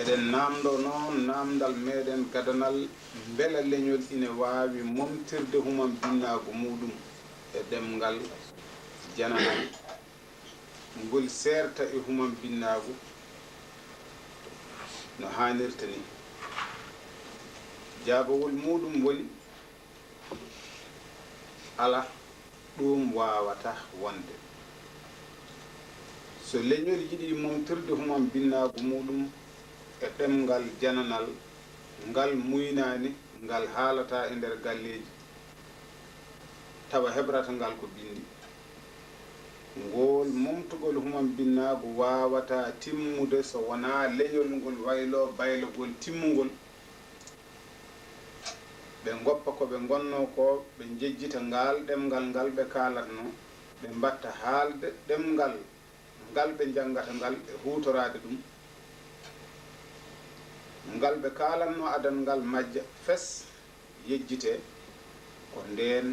eɗen namdo noon namdal meɗen gadanal beela leñol ine wawi momtirde humam binnago muɗum e ɗemgal jananal ngol serta e humam binnago no hanirta ni jaabawol muɗum woni ala ɗum wawata wonde so leñol yiɗi momtirde humam binnago muɗum e ɗemgal jananal ngal muynani ngal haalata e nder galleji tawa hebrata ngal ko bindi ngol momtugol humam binnago wawata timmude so wona leñol ngol waylo baylogol timmugol ɓe goppa ko ɓe gonno ko ɓe jejjita ngal ɗemgal ngal ɓe kalatno ɓe mbatta haalde ɗemgal ngal ɓe jangata ngal e hutorade ɗum ngal ɓe kalanno adan ngal majja fes yejjite ko nden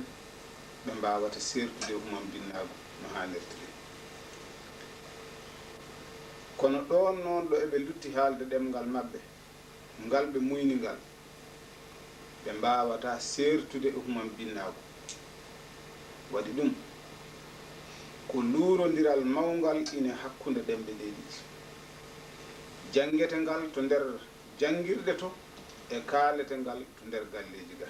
ɓe mbawata sertude humam binnago no hannirtiri kono ɗon noon ɗo eɓe lutti haalde ɗemgal maɓɓe ngal ɓe muyni ngal ɓe mbawata sertude e humam binnago waɗi ɗum ko luurodiral mawgal ine hakkunde ɗemɓe ɗe ɗiɗi jangete ngal to nder jangirde to e kaalete ngal to nder galleji ga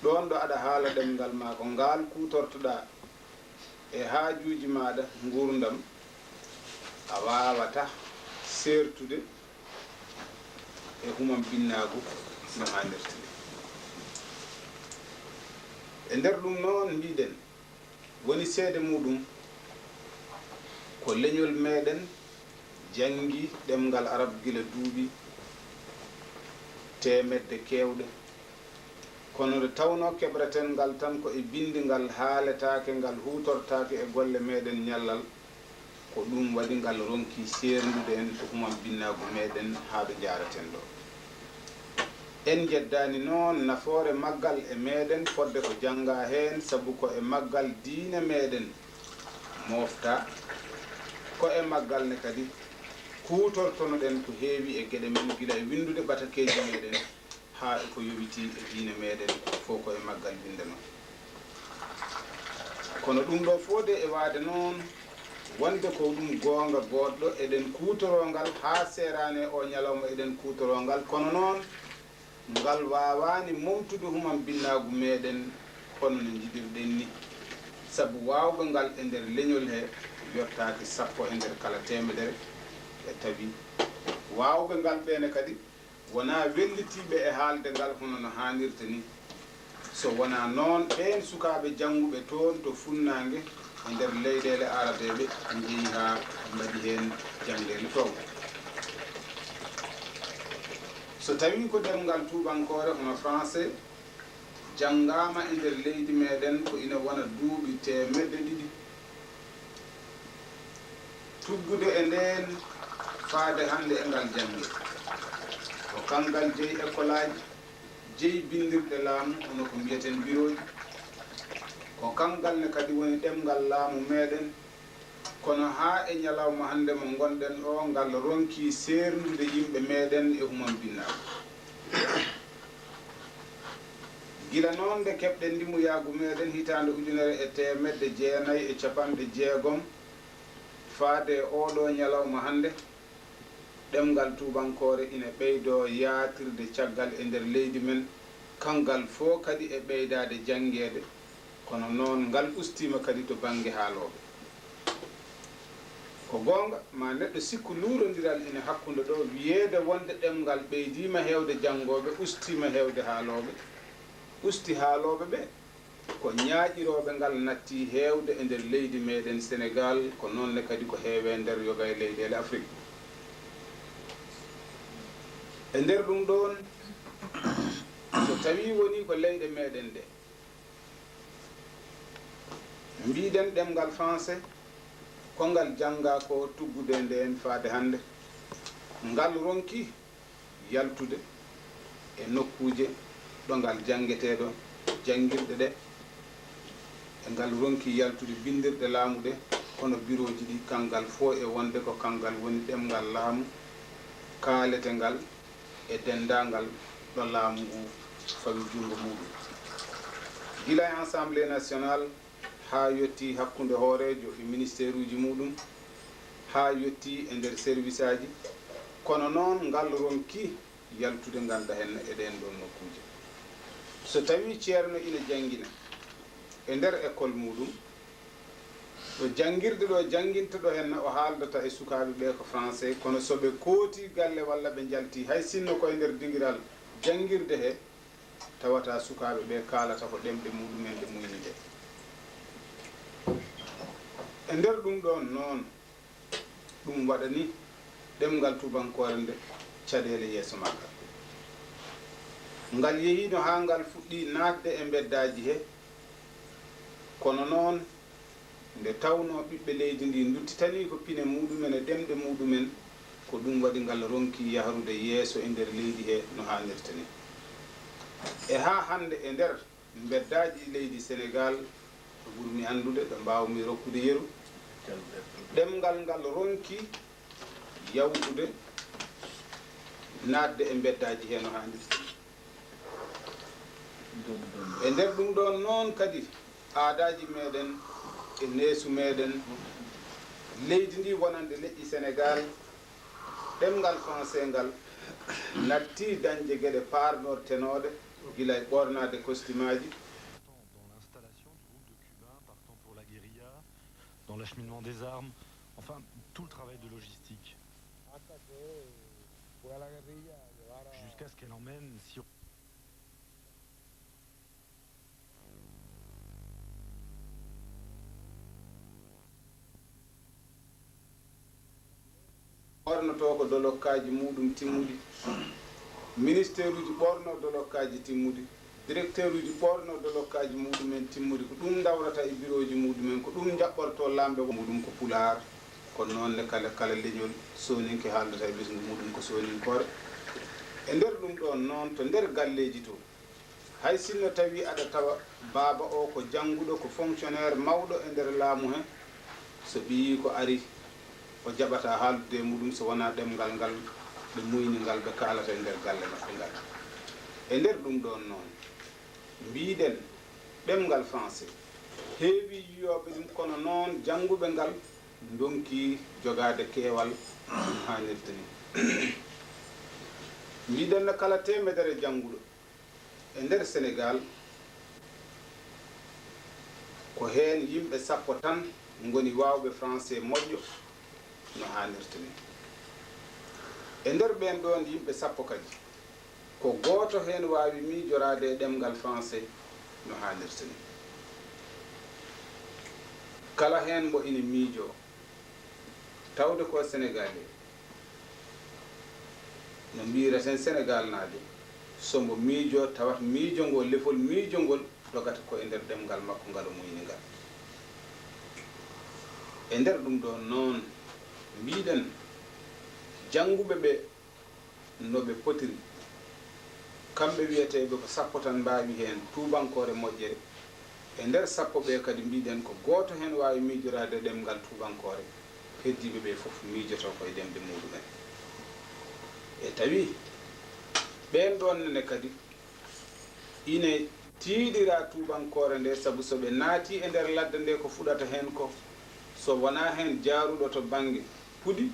ɗon ɗo aɗa haala ɗemgal ma ko ngal kutortoɗa e haajuji maɗa gurdam a wawata sertude e humam binnago no hannirtiri e nder ɗum noon mbiɗen woni seede muɗum ko leñol meɗen jangi ɗemgal arab gila duuɓi temedde kewɗe kono nde tawno keɓraten ngal tan ko e bindi ngal haaletake ngal hutortake e golle meɗen ñallal ko ɗum waɗi ngal ronki serdude en to humam binnago meɗen haaɓe jaraten ɗo en jeddani noon nafoore maggal e meɗen fodde ko janga hen saabu ko e maggal diine meɗen mofta ko e maggal ne kadi kutortono ɗen ko heewi e gueɗe men gila e windude batakeji meɗen ha e ko yowiti e diine meɗen fof ko e maggal windeno kono ɗum ɗo fode e waade noon wonde ko ɗum gonga goɗɗo eɗen kutorongal ha serane o ñalawma eɗen kutorongal kono noon ngal wawani momtude humam binnagu meɗen hono no jiɗirɗen ni saabu wawɓe ngal e nder leñol he yottaki 10 e nder kala temedere e tawi wawɓe ngal ɓene kadi wona wellitiɓe e haalde ngal hono no hannirta ni so wona noon ɓen sukaɓe jannguɓe toon to funnague e nder leyɗele arabeɓe jeeyi ha mbaɗi hen janggele towde so tawi ko ɗemgal tubankore hono français janngama e nder leydi meɗen ko ina wona duuɓi temedde ɗiɗi tuggude e nden faade hande e ngal jangge ko kangal jeeyi école aji jeeyi bindirɗe laamu hono ko mbiyeten bureau ji ko kangal ne kadi woni ɗemgal laamu meɗen kono ha e ñalawma hande mo gonɗen o ngal ronki sernude yimɓe meɗen e humam binnago gila noon nde keɓɗen ndimuyagu meɗen hitande 1990 faade oɗo ñalawma hande ɗemgal tubankore ina ɓeydo yaatirde caggal e nder leydi men kangal fo kadi e ɓeydade janggede kono noon ngal ustima kadi to banggue haaloɓe ko gonga ma neɗɗo sikku luurodiral ina hakkude ɗo wiyeede wonde ɗemgal ɓeydima hewde janggoɓe ustima hewde haaloɓe usti haaloɓe ɓe ko ñaaƴiroɓe ngal natti hewde e nder leydi meɗen Sénégal ko noonne kadi ko heewe nder yoga e leyɗele Afrique e nder ɗum ɗon so tawi woni ko leyɗe meɗen ɗe mbiɗen ɗemgal français ko ngal janga ko tuggude nden faade hande ngal ronki yaltude e nokkuje ɗo ngal jangeteɗo janguirɗe ɗe e ngal ronki yaltude bindirɗe laamu ɗe hono bureau ji ɗi kangal fo e wonde ko kangal woni ɗemgal laamu kaaletengal e dendangal ɗo laamu ngu fawi jungo muɗum gila e assemblée nationale ha yetti hakkunde hoorejo e ministére uji muɗum ha yetti e nder service aji kono noon ngal ronki yaltude ganda hen e ɗen ɗon nokkuje so tawi ceerno ina jangina e nder école muɗum ɗo jangirde ɗo janginta ɗo henna o haaldata e sukaɓe ɓe ko français kono soɓe kooti galle walla ɓe jalti hay sinno koye nder dingiral jangirde he tawata sukaɓe ɓe kalata ko ɗemɗe muɗumen ɗe muyni ɗe e nder ɗum ɗon noon ɗum waɗa ni ɗemgal tubankore nde caɗele yeeso maggal ngal yehino ha ngal fuɗɗi natde e beddaji he kono noon nde tawno ɓiɓɓe leydi ndi duttitani ko pine muɗumen e ɗemɗe muɗumen ko ɗum waɗi ngal ronki yahrude yeeso e nder leydi he no hannirta ni e ha hande e nder beddaji leydi Sénégal ɗo ɓurmi andude ɗo mbawmi rokkude yeru ɗemgal ngal ronki yawtude natde e beddaji he no hannirta e nder ɗum ɗon noon kadi aadaji meɗen e neesu meɗen leydi ndi wonande leƴƴi Sénégal ɗemgal français ngal natti dañde gueɗe parnortenoɗe gila e ɓornade costume aji dans l'installation du groupe de Cubains partant pour la guérilla, dans l'acheminement des armes, enfin tout le travail de logistique. Jusqu'à ce qu'elle emmène, si ɓornoto ko dolokkaji muɗum timmudi ministére uji ɓorno dolokkaji timmudi directeur uji ɓorno dolokkaji muɗumen timmudi ko ɗum dawrata e bureau ji muɗumen ko ɗum jaɓɓorto lamɓe muɗum ko pular ko noon le kala leñol soninke haaldata e ɓesgu muɗum ko soninkore e nder ɗum ɗon noon to nder galleji to hay sinno tawi aɗa tawa baaba o ko jannguɗo ko fonctionnaire mawɗo e nder laamu he so ɓiyi ko ari o jaɓata haaldude muɗum so wona ɗemgal ngal ɓe muyni ngal ɓe kalata e nder galle maɓɓe ngal e nder ɗum ɗon noon mbiɗen ɗemgal français heewi yiyoɓe ɗum kono noon jannguɓe ngal donki jogade keewal ɗum hannirta ni mbiɗen no kala temedere jannguɗo e nder Sénégal ko heen yimɓe 10 tan ngoni waawɓe français moƴƴo no hannirta ni e nder ɓen ɗon yimɓe 10 kadi ko gooto heen waawi miijorade e ɗemgal français no hannirta ni kala heen mbo ina miijo tawde ko sénégalais no mbiraten sénégal naade sombo miijo tawat miijo ngol lefol miijo ngol dogata ko e nder ɗemgal makko ngal o muyni ngal e nder ɗum ɗon noon mbiɗen jannguɓe ɓe no ɓe potiri kamɓe wiyeteɓe ko 10 tan mbawi heen tubankore moƴƴere e nder 10 ɓe kadi mbiɗen ko gooto heen wawi miijorade ɗemgal tubankore heddiɓe ɓe fof miijoto koye ɗemɗe muɗumen e tawi ɓen ɗon nene kadi ine tiiɗira tubankore nde saabu soɓe naati e nder ladde nde ko fuɗata heen ko so wona heen jaaruɗo to bange puɗi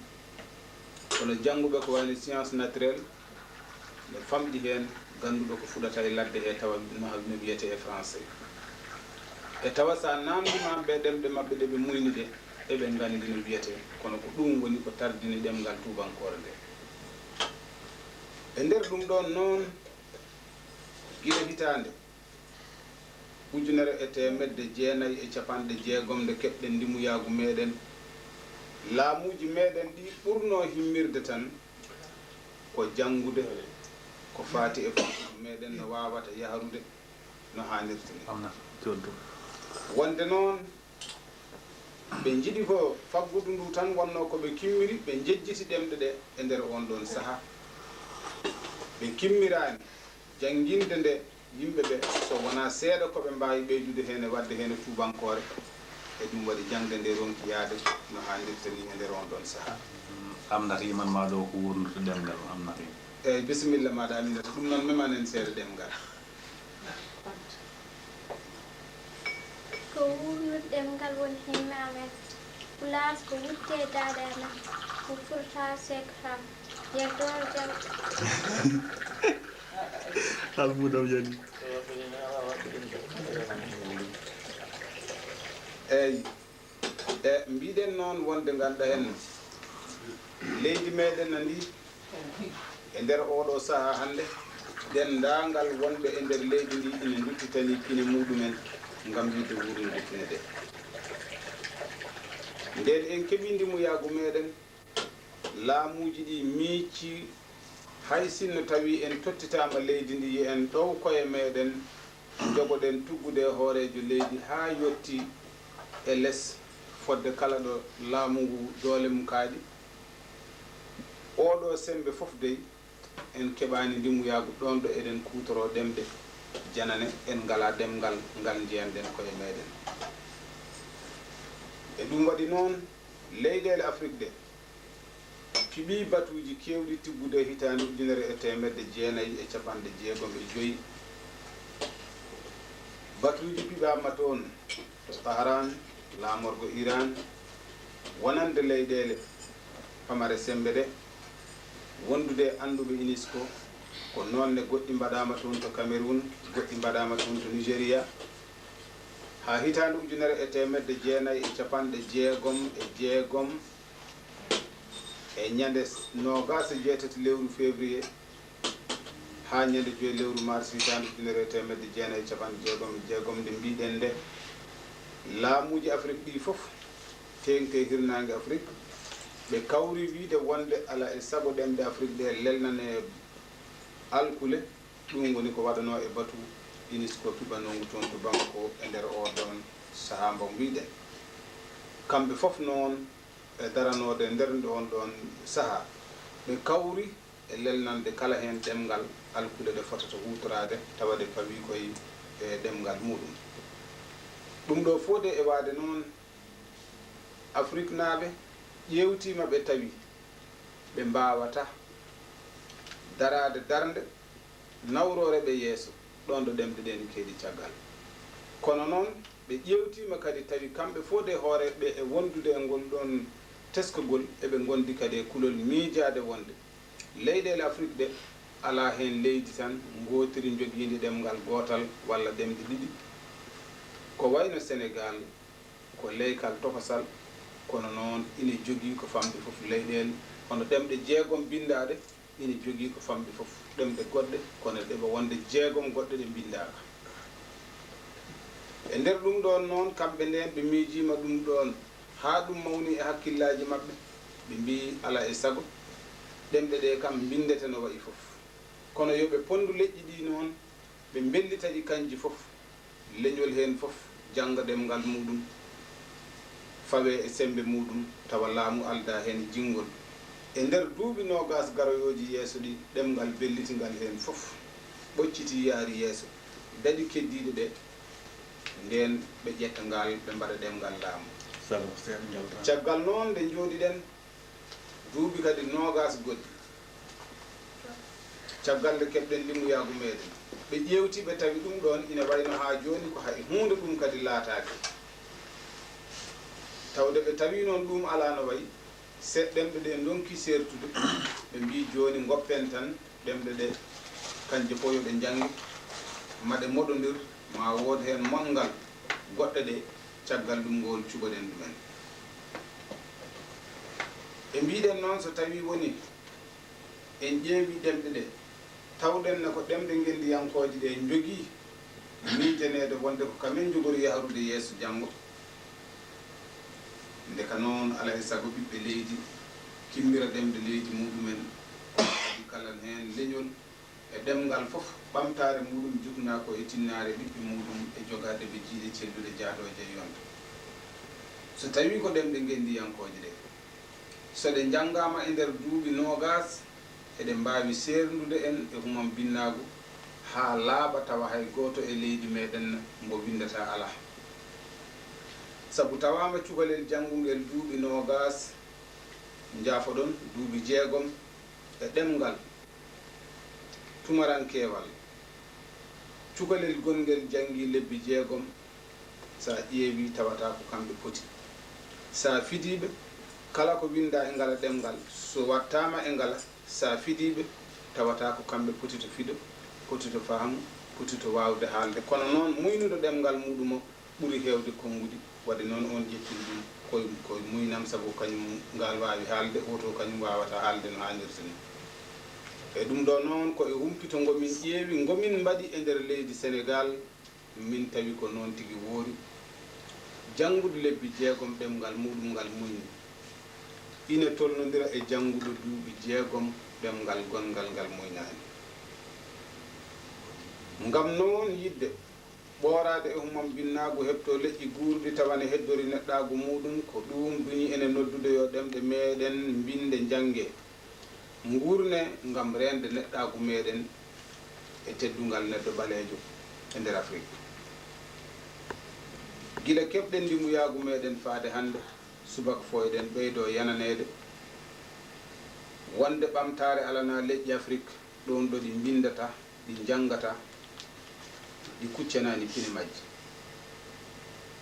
kono jannguɓe ko wayno science naturelle ne famɗi heen ganduɗo ko fuɗata e ladde he tawa no wiyete e français e tawa sa namdima ɓe ɗemɗe maɓɓe ɗe ɓe muyni ɗe eɓe nganndi no wiyete kono ko ɗum woni ko tardini ɗemgal tubankore nde e nder ɗum ɗon noon gila hitande 1990 nde keɓɗen ndimuyagu meɗen laamuji meɗen ɗi ɓurno himmirde tan ko janngude ko faati e fonkude meɗen no wawata yahrude no hannirta ni wonde noon ɓe jiɗi ko faggudu ndu tan wonno ko ɓe kimmiri ɓe jejjiti ɗemɗe ɗe e nder on ɗon saha ɓe kimmirani jannginde nde yimɓe ɓe so wona seeɗa ko ɓe mbawi ɓeydude heen e wadde heen tubankore e ɗum waɗi jangde nde ronki yaade no hannirta ni e nder on ɗon sahaa. Amnati man ma ɗo ko wurnata ɗemgal amnati. Eyi bisimilla maɗa Aminata, ɗum noon memanen seeɗa ɗemgal. Ko wurnut ɗemgal woni himɓe amen. Pulaar ko wuttedaade amen. Ko furta sekram. Yero Dooro jam. Almudam yani. Eyi mbiɗen noon wonde nganɗa hen leydi meɗen ndi e nder oɗo sahaa hannde dendagal wonɓe e nder leydi ndi ina duttitani kine muɗumen ngam yidde wurnude kine ɗe. Nden en keɓi ndimuyagu meɗen laamuji ɗi miicci hay sinno tawi en tottitama leydi ndi en ɗow koye meɗen jogoɗen tuggude hoorejo leydi ha yetti e less fodde kala ɗo laamu ngu doole mum kaaɗi. Oɗo sembe fof dey en keɓani ndimuyagu ɗon ɗo eɗen kutoro ɗemde janane en ngala ɗemgal ngal jiyanɗen koye meɗen. E ɗum waɗi noon leyɗele Afrique ɗe piɓi batuji kewɗi tiggude hitande 1995. Batuji piɓama toon to Taharan laamorgo Iran wonande leyɗele pamare sembe ɗe wondude anduɓe UNESCO ko noonne goɗɗi mbaɗama toon to Cameroun, goɗɗi mbaɗama toon to Nigéria. Ha hitande 1996 e ñande 27 lewru février ha ñande 5 lewru mars hitande 1996 nde mbiɗen nde laamuji Afrique ɗi fof tengte hirnangue Afrique ɓe kawri wiide wonde ala e sago ɗemde Afrique ɗe lelnane alkule. ɗum woni ko waɗano e batu UNESCO piɓanongu toon to Bamako e nder o ɗon sahaa mbo mbiɗen. Kamɓe fof noon e daranode nder on ɗon sahaa ɓe kawri e lelnande kala hen ɗemgal alkule ɗe fotata hutorade tawa ɗe pawi koye e ɗemgal muɗum. ɗum ɗo fode e waade noon Afrique naaɓe ƴewtima ɓe tawi ɓe mbawata darade darde nawrore ɓe yeeso ɗon ɗo ɗemde ɗen keeɗi caggal. Kono noon ɓe ƴewtima kadi tawi kamɓe fode hoore ɓe e wondude e ngol ɗon teskogol eɓe gondi kadi e kulol miijade wonde leyɗele Afrique ɗe ala hen leydi tan gotiri joguidi ɗemgal gotal walla ɗemde ɗiɗi ko wayno Sénégal ko leykal tokosal. Kono noon ina jogii ko famɗi fof leyɗele hono ɗemɗe 6 bindaɗe ina jogii ko famɗi fof ɗemɗe goɗɗe kono ɗeɓe wonde 6 goɗɗe ɗe bindaka. E nder ɗum ɗon noon kamɓe nden ɓe miijima ɗum ɗon ha ɗum mawni e hakkillaji maɓɓe ɓe mbi ala e sago ɗemɗe ɗe kam bindete no wayi fof kono yoɓe pondu leƴƴi ɗi noon ɓe bellitaɗi kanji fof leñol hen fof jangga ɗemgal muɗum fawe e sembe muɗum tawa laamu alda hen jingol. E nder duuɓi 20 garoyoji yeeso ɗi ɗemgal bellitingal hen fof ɓocciti yaari yeeso daɗi keddiɗe ɗe nden ɓe ƴetta ngal ɓe mbaɗa ɗemgal laamu. Caggal noon nde jooɗiɗen duuɓi kadi 20 goɗɗi caggal nde keɓɗen limuyagu meɗen ɓe ƴewti ɓe tawi ɗum ɗon ina wayno ha joni ko hay hunde ɗum kadi laatake tawde ɓe tawi noon ɗum ala no wayi seɗɗemɓe ɗe donki sertude ɓe mbi joni goppen tan ɗemɗe ɗe kanje fof yoɓe jangi maɗe moɗodir ma wood hen mongal goɗɗe ɗe caggal ɗum ngol cuɓoɗen ɗumen. E mbiɗen noon so tawi woni en ƴeewi ɗemɗe ɗe tawɗen ne ko ɗemɗe ngendiyankoje ɗe jogii miijanede wonde ko kamen jogori yahrude yeeso janggo. Nde ka noon ala e sago ɓiɓɓe leydi kimmira ɗemde leydi muɗumen kadi kala hen leñol e ɗemgal fof ɓamtare muɗum jugna ko e tinnare ɓiɓɓe muɗum e jogade ɓe jiiɗe cellude jaadoje e yonta. So tawi ko ɗemɗe ngendiyankoje ɗe so ɗe janggama e nder duuɓi 20 eɗen mbawi sernude en e humam binnagu ha laaɓa tawa hay goto e leydi meɗen mbo windata ala. sabu tawama cukalel janngungel duuɓi nogas jaafo ɗon duuɓi 6 e ɗemgal tumarankewal cukalel gongel jangi lebbi 6 sa ƴeewi tawata ko kamɓe poti sa fidiɓe kala ko winda e ngala ɗemgal so wattama e ngala sa fidiɓe tawata ko kamɓe poti to fido poti to faamu poti to wawde haalde kono noon muynuɗo ɗemgal muɗum o ɓuri hewde konngudi waɗi noon on ƴettini ɗum koye muynam sabu kañum ngal wawi haalde oto kañum wawata haalde no hannirta ni e ɗum ɗo noon koye humpito ngomin ƴeewi ngomin mbaɗi e nder leydi Sénégal min tawi ko noon tigi woori janngude lebbi 6 ɗemgal muɗum ngal muyni ina tolnodira e janngude duuɓi 6 ɗemgal gongal ngal moynani ngam noon yidde ɓoorade e humam binnagu heɓto leƴƴi guurɗi tawane heddori neɗɗagu muɗum ko ɗum duñi ene noddude yo ɗemɗe meɗen binde jange ngurne ngam rende neɗɗagu meɗen e teddungal neɗɗo ɓaleejo e nder Afrique gila keɓɗen ndimuyagu meɗen faade hande subaka fo eɗen ɓeydo yananede wonde ɓamtare alana leƴƴi Afrique ɗon ɗo ɗi bindata ɗi jangata ɗi kuccanani pine majji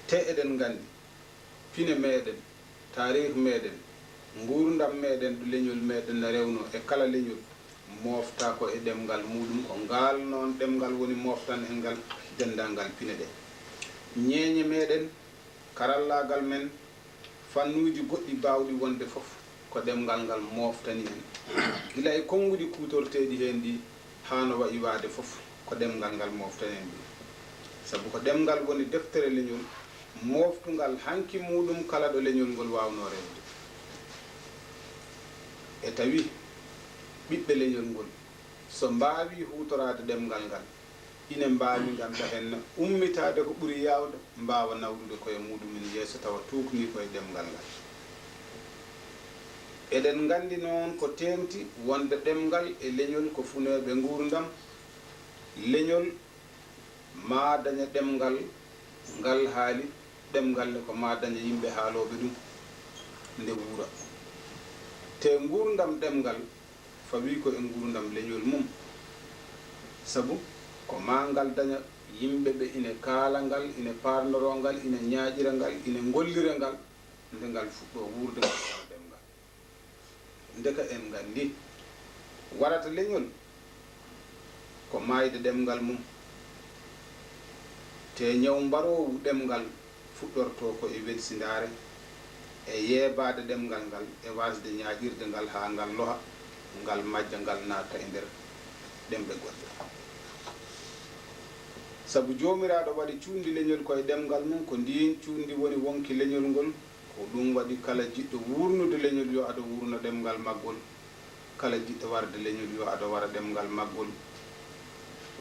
te eɗen gandi pine meɗen tarih meɗen ngurdam meɗen ɗo leñol meɗen no rewno e kala leñol mofta ko e ɗemgal muɗum ko ngal noon ɗemgal woni moftan e ngal dendangal pine ɗe ñeeñe meɗen karallagal men fannuji goɗɗi bawɗi wonde fof ko ɗemgal ngal moftani en gila e konngudi kutorteɗi hen ɗi hano wayi waade fof ko ɗemgal ngal moftani en ɗi sabu ko ɗemgal woni deftere leñol moftungal hanki muɗum kala ɗo leñol ngol wawno rewde e tawi ɓiɓɓe leñol ngol so mbawi hutorade ɗemgal ngal ina mbawi ganda hen ummitade ko ɓuuri yawde mbawa nawdude koye muɗumen yeeso tawa tukni koye ɗemgal ngal eɗen gandi noon ko tengti wonde ɗemgal e leñol ko funeɓe ngurdam leñol ma daña ɗemgal ngal haali ɗemgal ne ko ma daña yimɓe haaloɓe ɗum nde wuura te ngurdam ɗemgal fawi ko e ngurdam leñol mum sabu ko ma ngal daña yimɓe ɓe ina kaala ngal ina parnoro ngal ina ñaaƴira ngal ina gollira ngal nde ngal fuɗɗo wurde ngal ɗemgal ndeka en gandi warata leñol ko mayde ɗemgal mum te ñaw mbarowu ɗemgal fuɗɗorto ko e welsindaare e yeebade ɗemgal ngal e wasde ñaaƴirde ngal ha ngal loha ngal majja ngal natta e nder ɗemɓe goɗɗe sabu jomiraɗo waɗi cuundi leñol koye ɗemgal mum ko ndin cuundi woni wonki leñol ngol ko ɗum waɗi kala jiɗɗo wurnude leñol yo aɗa wurna ɗemgal maggol kala jiɗɗo warde leñol yo aɗa wara ɗemgal maggol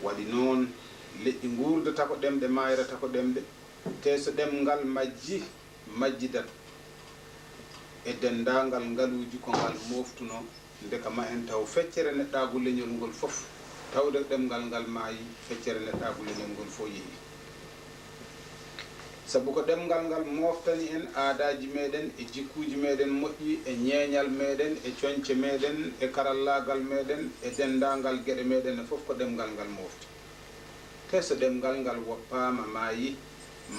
waɗi noon leƴƴi gurdata ko ɗemɗe mayrata ko ɗemɗe te so ɗemgal majjidat e dendagal ngaluji ko ngal moftuno ndeka ma en taw feccere neɗɗagu leñol ngol fof tawde ɗemgal ngal maayi feccere neɗɗagu leñol ngol fof yeehi sabu ko ɗemgal ngal moftani en aadaji meɗen e jikkuji meɗen moƴƴi e ñeeñal meɗen e coñce meɗen e karallagal meɗen e dendagal gueɗe meɗen e fof ko ɗemgal ngal mofti te so ɗemgal ngal woppama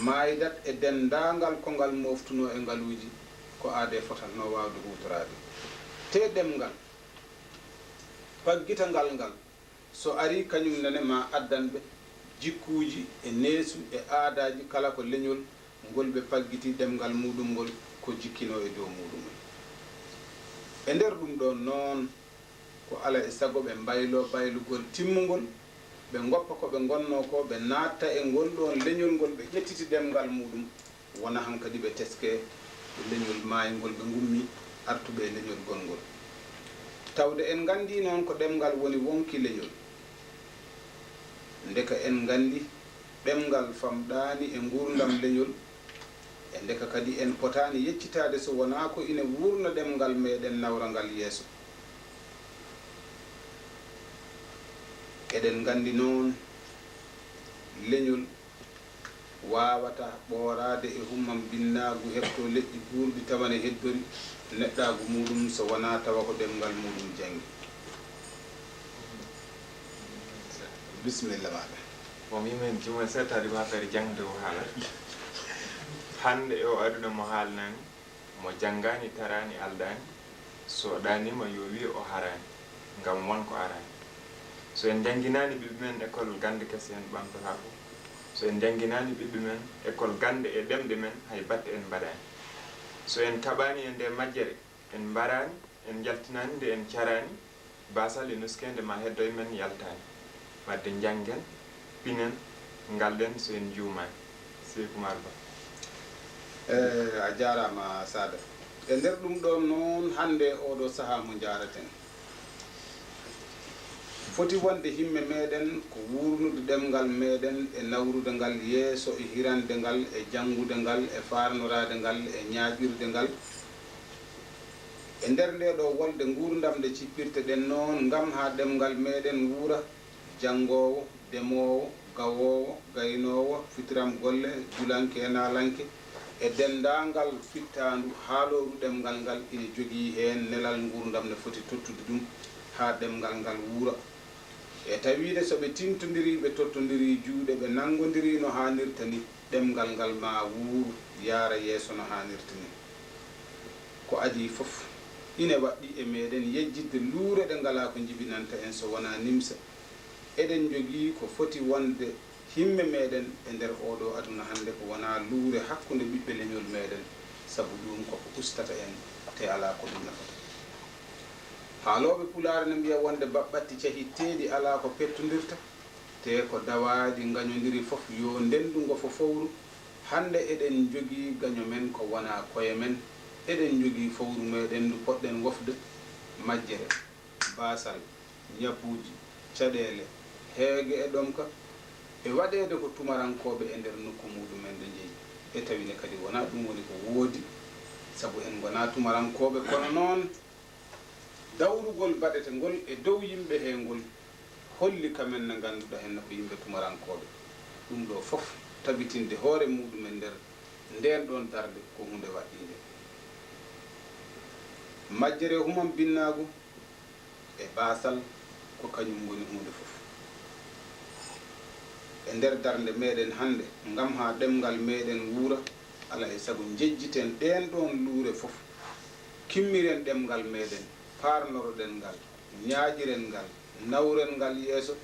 maydat e dendagal ko ngal moftuno e ngaluji ko aade fotanno wawde hutorade te ɗemgal paggita ngal so ari kañum nene ma addanɓe jikkuji e neesu e aadaji kala ko leñol ngol ɓe paggiti ɗemgal muɗum ngol ko jikkino e dow muɗum e nder ɗum ɗo noon ko ala e sago ɓe mbaylo baylugol timmugol ɓe goppa ko ɓe gonno ko ɓe natta e ngol ɗon leñol ngol ɓe ƴettiti ɗemgal muɗum wona hankadi ɓe teske leñol maayngol ɓe gummi artuɓe e leñol gongol tawde en gandi noon ko ɗemgal woni wonki leñol ndeka en gandi ɗemgal famɗani e gurdam leñol e ndeka kadi en potani yeccitade so wona ko ina wurna ɗemgal meɗen nawrangal yeeso eɗen gandi noon leñol wawata ɓoorade e hummam binnagu hetto leƴƴi ɓurɗi tawane heddori neɗɗagu muɗum so wona tawa ko ɗemgal muɗum jangi. Bismillah maɗa. Mo wimen juma settade ma fere jangde o haala hande o aduna mo haalnani mo janngani tarani aldani soɗanima yo wi o harani ngam wonko arani. So en jangginani ɓiɓɓe men école gande kese en ɓamtata fof, so en jangginani ɓiɓɓe men école gande e ɗemɗe men hay batte en mbaɗani. So en kaɓani e nde majjere en mbarani en jaltinani nde en carani basal e nuskende ma heddoye men yaltani wadde janggen pinen ngalɗen so en juumani. Sekumar Ba. A jarama Sada. E nder ɗum ɗon noon hande oɗo saaha mo jaraten foti wonde himme meɗen ko wurnude ɗemgal meɗen e nawrude ngal yeeso e hirande ngal e jangude ngal e farnorade ngal e ñaaƴirde ngal e nder nde ɗo wolde gurdam nde cippirte ɗen noon ngam ha ɗemgal meɗen wuura jangowo demowo gawowo gaynowo fitiram golle julanke e nalanke e dendangal fittandu haaloru ɗemgal ngal ina jogii hen nelal gurdam ne foti tottude ɗum ha ɗemgal ngal wuura e tawide soɓe tintodiri ɓe tottodiri juuɗe ɓe nangodiri no hanirta ni ɗemgal ngal ma wuuru yaara yeeso no hanirta ni ko adi fof ine waɗɗi e meɗen yejjidde luure ɗe ngala ko jibinanta en so wona nimsa eɗen jogii ko foti wonde himme meɗen e nder oɗo aduna hande ko wona luure hakkude ɓiɓɓe leñol meɗen sabu ɗum koko ustata en te ala ko ɗum nafata. haaloɓe pulaar ne mbiya wonde baɓɓatti cahi teeɗi ala ko pettodirta te ko dawaadi gañodiri fof yo ndendugo fo fowru hande eɗen jogii gaño men ko wona koye men eɗen jogii fowru meɗen ndu poɗɗen wofde majjere basal ñabbuji caɗele heege e ɗomka e waɗede ko tumarankoɓe e nder nokku muɗumen nde jeeyi e tawine kadi wona ɗum woni ko woodi sabu en gona tumarankoɓe kono noon dawrugol baɗete ngol e dow yimɓe he ngol holli kamen ne ganduɗa henna ko yimɓe tumarankoɓe ɗum ɗo fof tabitinde hoore muɗumen nder nden ɗon darde ko hunde waɗɗinde majjere humam binnagu e basal ko kañum woni hunde fof e nder darde meɗen hande ngam ha ɗemgal meɗen wuura ala e sago jejjiten ɗen ɗon luure fof kimmiren ɗemgal meɗen parnoroɗen ngal ñaaƴiren ngal nawren ngal yeeso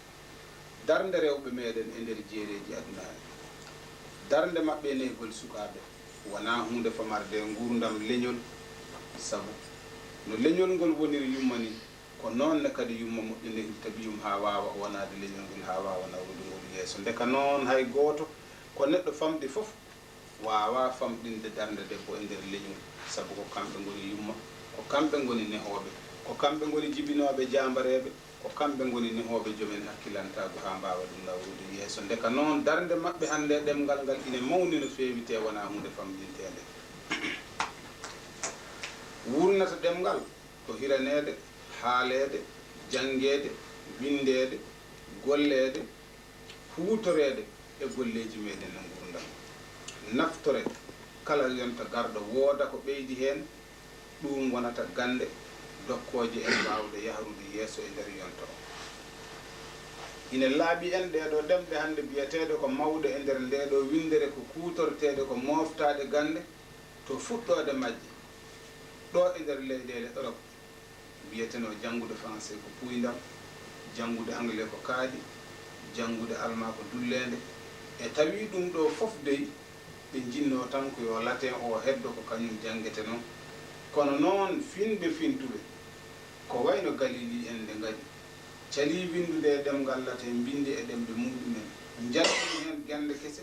darde rewɓe meɗen e nder jeereji adunani darde maɓɓe neygol sukaɓe wona hunde famarde gurdam leñol sabu no leñol ngol woniri yummani ko noonne kadi yumma moƴƴiniri tabi yum ha wawa wonade leñol ngol ha wawa nawrude ngol yeeso ndeka noon hay goto ko neɗɗo famɗi fof wawa famɗinde darde debbo e nder leñol sabu ko kamɓe ngoni yumma ko kamɓe ngoni nehoɓe ko kamɓe ngoni jibinoɓe jambareɓe ko kamɓe ngoni nehoɓe jomen hakkilantago ha mbawa ɗum nawrude yeeso ndeka noon darde maɓɓe hande ɗemgal ngal ine mawni no fewi te wona hunde famɗintede wurnata ɗemgal ko hiranede haalede jangede windede gollede hutorede e golleji meɗen no gurdam naftore kala yonta garɗo wooda ko ɓeydi hen ɗum wonata gande dokkoje en mbawde yahrude yeeso e nder yonta o ine laaɓi en ɗeɗo ɗemɗe hande biyeteɗe ko mawɗe e nder ndeɗo windere ko kutorteɗe ko moftade gande to fuɗɗode majje ɗo e nder leyɗele Europe biyeteno janngude français ko puydam janngude anglais ko kaadi janngude allemand ko dullede e tawi ɗum ɗo fof dey ɓe jinno tan ko yo latin o heddo ko kañum jangete noon kono noon finde fintuɓe ko wayno galili en nde ngadi cali windude e ɗemgal latin bindi e ɗemɗe muɗumen jaltini hen gande kese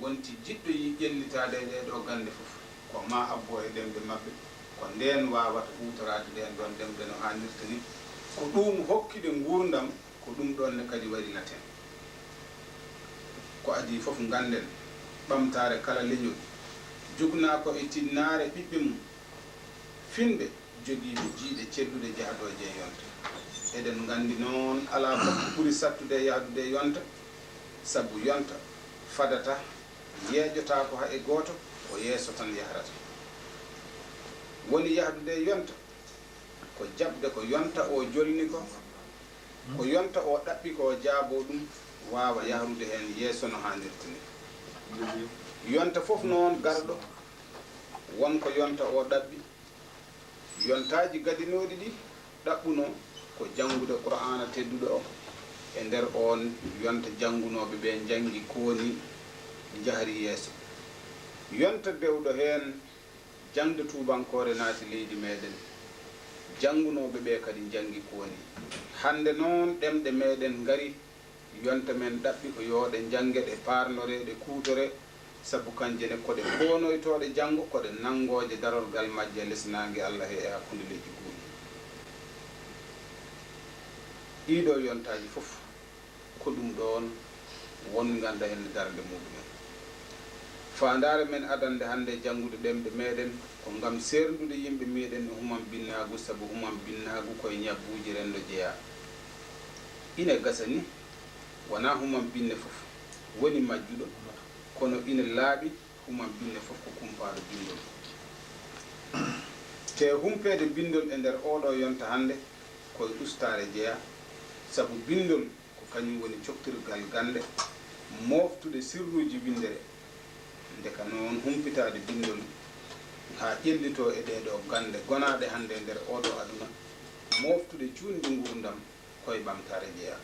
wonti jiɗɗo yi ƴellitade e ɗeɗo gande fof ko ma abbo e ɗemɗe mabɓe ko nden wawata hutorade ɗen ɗon ɗemɗe no hannirta ni ko ɗum hokkide gurdam ko ɗum ɗon ne kadi waɗi latin ko adi fof ganden ɓamtare kala leñol jugna ko e tinnare ɓiɓɓe mum finɓe jogiiɓe jiiɗe cedduɗe jahdoje e yonta eɗen gandi noon ala fof ɓuri sattude yahdude e yonta sabu yonta fadata yeejota ko ha e gooto o yeeso tan yahrata woni yahdude yonta ko jabde ko yonta o jolni ko ko yonta o ɗaɓɓi ko jaabo ɗum wawa yahrude hen yeeso no hanirtini yonta fof noon garɗo wonko yonta o ɗaɓɓi yontaji gadinoɗi ɗi ɗaɓɓuno ko janngude qur'ana tedduɗo o e nder on yonta janngunoɓe ɓe janggi koni jahri yeeso yonta dewɗo hen jangde tubankore naati leydi meɗen janngunoɓe ɓe kadi jangi koni hande noon ɗemɗe meɗen ngari yonta men ɗaɓɓi ko yooɗe jange ɗe parnore ɗe kuutore sabu kanje ne koɗe bonoytoɗe janngo koɗe nangoje darorgal majje lesnangue Allah he e hakkude leydi guuri ɗiɗo yontaji fof ko ɗum ɗon won ganda hende darde muɗumen fandare men adande hande janngude ɗemɗe meɗen ko ngam serdude yimɓe meɗen e humam binnagu sabu humam binnagu koye ñabbuji rendo jeeya ine gasa ni wona humam binne fof woni majjuɗo kono ina laaɓi humam binne fof ko kumpaɗo bindol te humpede bindol e nder oɗo yonta hande koye ustare jeeya sabu bindol ko kañum woni coktirgal gande moftude sirruji windere ndeka noon humpitade bindol ha ƴellito e ɗeɗo gande gonaɗe hande e nder oɗo aduna moftude cuundi gurdam koye ɓamtare jeeya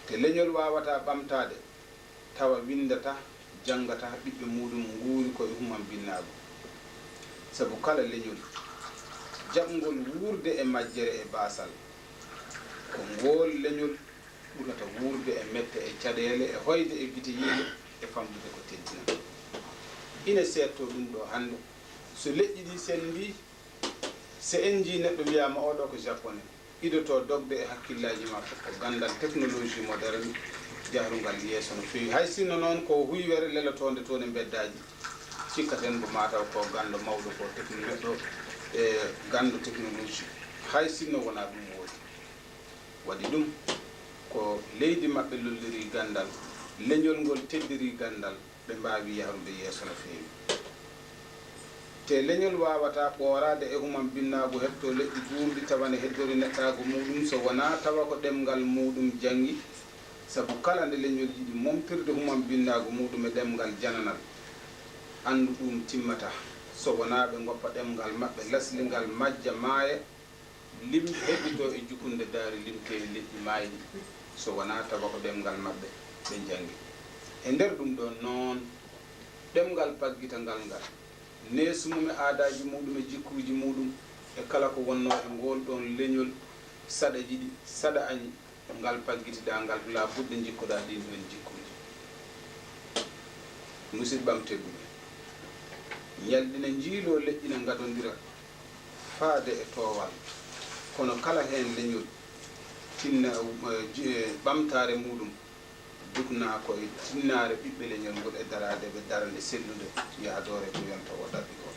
te leñol wawata ɓamtade tawa windata janggata ɓiɓɓe muɗum nguuri koye humam binnago sabu kala leñol jaɓgol wurde e majjere e basal ko ngol leñol ɓurata wurde e mette e caɗele e hoyde e gite yiide e famdude ko teddina ina setto ɗum ɗo hande so leƴƴi ɗi sen mbi se en ji neɗɗo wiyama oɗo ko japonais idoto dogde e hakkillaji ma fof ko gandal technologie moderne jahrungal yeeso no fewi hay sinno noon ko huywere lelotonde toon e beddaji cikkaten ko mataw ko gando mawɗo ko neɗɗo e gando technologie hay sinno wona ɗum woodi waɗi ɗum ko leydi maɓɓe lolliri gandal leñol ngol teddiri gandal ɓe mbawi yahrude yeeso no fewi te leñol wawata ɓoorade e humam binnagu hetto leƴƴi guurɗi tawane heddori neɗɗago muɗum so wona tawa ko ɗemgal muɗum jangi sabu kala nde leñol yiɗi momtirde humam binnagu muɗum e ɗemgal jananal andu ɗum timmata so wona ɓe goppa ɗemgal maɓɓe laslingal majja maaya lim heɓito e jukunde daari limtewi leƴƴi maayɗi so wona tawa ko ɗemgal maɓɓe ɓe jangi e nder ɗum ɗon noon ɗemgal paggitangal ngal nesumume aadaji muɗum e jikkuji muɗum e kala ko wonno e ngol ɗon leñol saɗa jiɗi saɗa añi ngal paggitiɗa ngal la budde jikkoɗa ɗin ɗon jikkuji musidɓam tedduɓe ñalɗina jiilo leƴƴina gadodira faade e towal kono kala hen leñol tinna ɓamtare muɗum dugna koye tinnare ɓiɓɓe leñol ngol e darade ɓe darande sellude yahdore ko yonta o ɗaɓɓi ko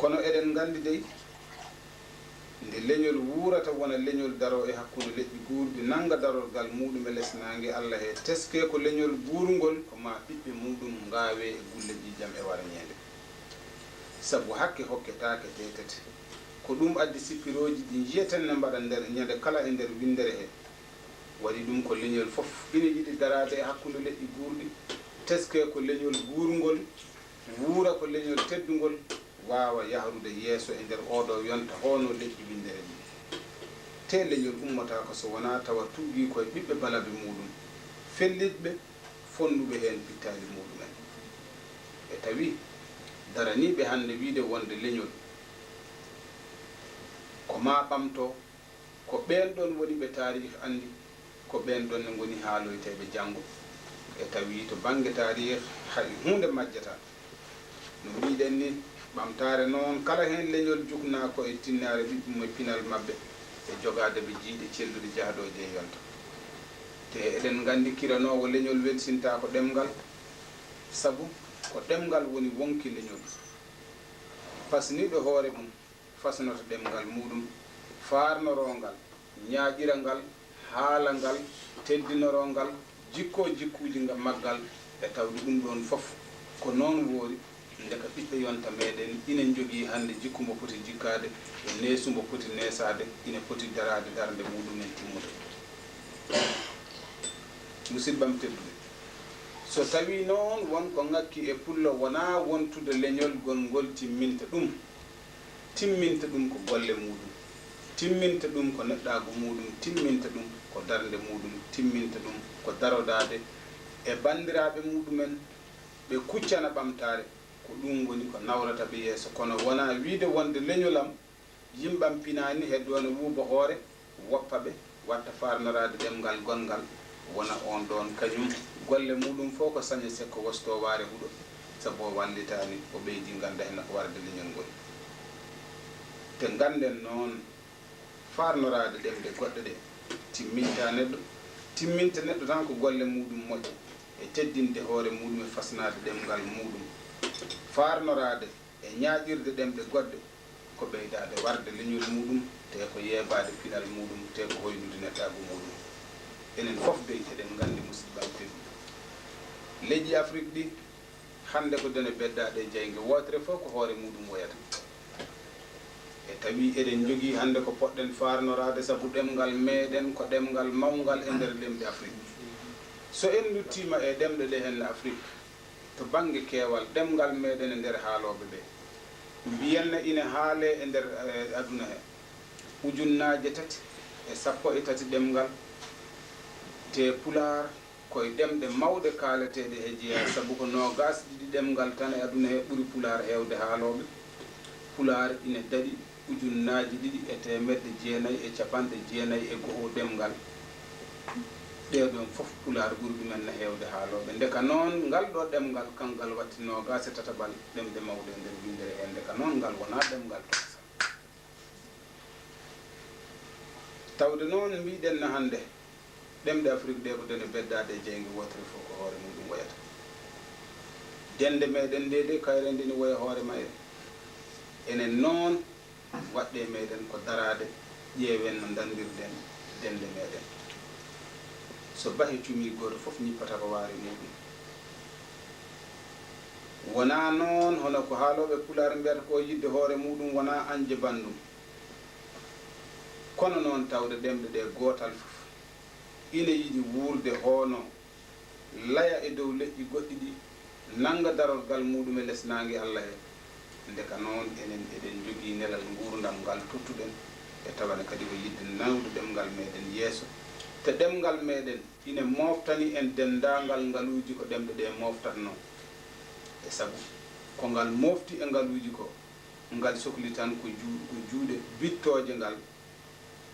kono eɗen gandi dey nde leñol wuurata wona leñol daro e hakkude leƴƴi guurɗi nanga darorgal muɗum e lesnangue Allah he teske ko leñol guurgol ko ma ɓiɓɓe muɗum ngawe e gulle ƴiƴam e warñede sabu hakke hokketake tetete ko ɗum addi sippiroji ɗi jiyeten ne mbaɗa nder ñande kala e nder windere he waɗi ɗum ko leñol fof ina yiɗi darade e hakkude leƴƴi guurɗi teske ko leñol guurgol wuura ko leñol teddugol wawa yahrude yeeso e nder oɗo yonta hono leƴƴi windere ɗi te leñol ummata ko so wona tawa tuggi koye ɓiɓɓe balaɓe muɗum fellitɓe fonduɓe hen pittali muɗumen e tawi daraniɓe hande wiide wonde leñol ko ma ɓamto ko ɓen ɗon woni ɓe tarih andi ko ɓen ɗon ne goni haaloyteɓe janggo e tawi to banggue tarih hay hunde majjata no mbiɗen ni ɓamtare noon kala hen leñol jukna ko e tinnare ɓiɓɓum e pinal mabɓe e jogade ɓe jiiɗe cellude jahdoje e yonta te eɗen gandi kiranowo leñol welsinta ko ɗemgal sabu ko ɗemgal woni wonki leñol fasniɗo hoore mum fasnoto ɗemgal muɗum farnorongal ñaaƴirangal haalangal teddinorongal jikkuuji ngam maggal e tawde ɗum ɗon fof ko noon woori ndeka ɓiɓɓe yonta meɗen ina jogii hannde jikku mbo poti jikkaade e neesu mbo poti neesaade ina poti daraade darnde muɗumen timmude musibbam teddude so tawi noon wonko ngakki e pullo wonaa wontude leñol ngol timminta ɗum ko golle muɗum timminta ɗum ko neɗɗaago muɗum timminta ɗum ko darnde muɗum timminta ɗum ko darodaade e banndiraaɓe muɗumen ɓe kuccana ɓamtaare ko ɗum woni ko nawrata ɓe yeeso kono wonaa wiide wonde leñolam yimɓam pinaani heddoone wuuba hoore woppa ɓe watta farnoraade ɗemngal gongal wona on ɗon kañum golle muɗum fof ko saña sekko wosto waare huɗo sabu o wallitaani o ɓeydi ngannda heno ko warde leñol ngol te ngannden noon farnoraade ɗemde goɗɗe ɗe timminta neɗɗo tan ko golle muɗum moƴƴe e teddinde hoore muɗum e fasnaade ɗemngal muɗum farnoraade e ñaaƴirde ɗemɗe goɗɗe ko ɓeydaade warde leñol muɗum te ko yeebaade pinal muɗum te ko hoynude neɗɗaago muɗum enen fof dey eɗen nganndi musibbam tedduɗo leydi Afrique ɗi hannde ko dene beddaɗe e jayge wootere fof ko hoore muɗum woyata e tawi eɗen jogii hannde ko poɗɗen farnoraade sabu ɗemngal meeɗen ko ɗemngal mawngal e ndeer ɗemɗe Afrique so en luttiima e ɗemɗe ɗe henne Afrique to baŋnge keewal ɗemngal meeɗen e ndeer haalooɓe ɓee mbiyanna ina haalee e ndeer aduna he ujunnaaje 3 ɗemngal te Pulaar koye ɗemɗe mawɗe kaaleteeɗe e jeyaa sabu ko 22 ɗemngal tan e aduna he ɓuri Pulaar heewde haalooɓe Pulaar ina daɗi ujunnaaje 2,990 ɗemngal ɗeɗon fof Pulaar ɓuri ɗumen heewde haalooɓe ndeka noon ngal ɗo ɗemngal kangal watti 23 ɗemɗe mawɗe e ndeer windere heen ndeka noon ngal wonaa ɗemngal toksa tawde noon mbiɗen no hannde ɗemɗe Afrique ɗe ko dene beddaade e jeyge wootere fof ko hoore muɗum woyata dende meɗen nde kayre nde ni woya hoore mayre enen noon waɗɗe meɗen ko daraade ƴeewen no dandirden dende meɗen so bahi cumi gooto fof ñippata ko waari muɗum wonaa noon hono ko haalooɓe Pulaar mbiyata ko yidde hoore muɗum wonaa anje banndum kono noon tawde ɗemɗe ɗe gootal fof ina yiɗi wuurde hoono laya e dow leƴƴi goɗɗi ɗi nanga darorgal muɗum e lesnaange Allah he ndeka noon enen eɗen jogii nelal nguurdam ngal tottuɗen e tawane kadi ko yidde nawde ɗemngal meɗen yeeso te ɗemngal meɗen ina mooftani en denndaangal ngaluuji ko ɗemɗe ɗe mooftatno e sabu ko ngal moofti e ngaluuji ko ngal sohli tan ko juuɗe bittooje ngal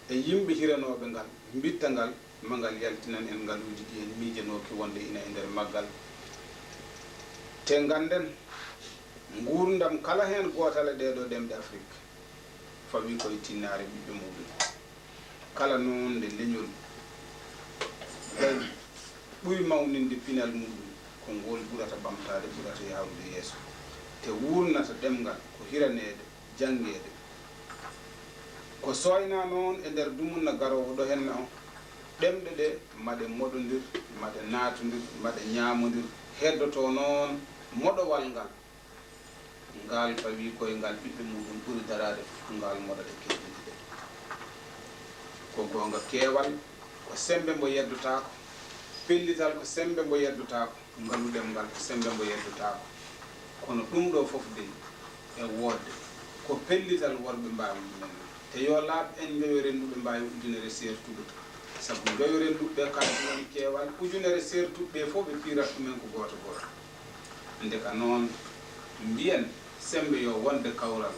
e yimɓe hiranooɓe ngal mbitta ngal ma ngal yaltinan en ngaluuji ɗi en miijanooki wonde ina e ndeer maggal te ngannden nguurdam kala heen gootale ɗeɗo ɗemɗe Afrique fawi koye tinnaare ɓiɓɓe muɗum kala noon nde leñol ɓuri mawninde pinal muɗum ko ngol ɓurata ɓamtaade ɓurata yawrude yeeso te wurnata ɗemngal ko hiraneede janngeede ko soyna noon e ndeer dumunna garoowo ɗo henna o ɗemɗe ɗe maɗe moɗondir maɗe naatondir maɗe ñaamondir heddoto noon moɗowal ngal ngal fawi koye ngal ɓiɓɓe muɗum ɓuri daraade fof ngal moɗade keɗɗiɗi ɗe ko goonga keewal ko sembe mbo yeddotaako pellital ko sembe mbo yeddotaako ngaluɗem ngal ko sembe mbo yeddotaako kono ɗum ɗo fof de e woodde ko pellital worɓe mbaawi ɗumen te yo laaɓ en njoyo renduɓe mbaawi ujunere seertuɓe sabu njoyo renduɓe kala woni keewal ujunere seertuɓe fof ɓe piirat ɗumen ko gooto gooto ndeka noon mbiyen sembe yo wonde kawral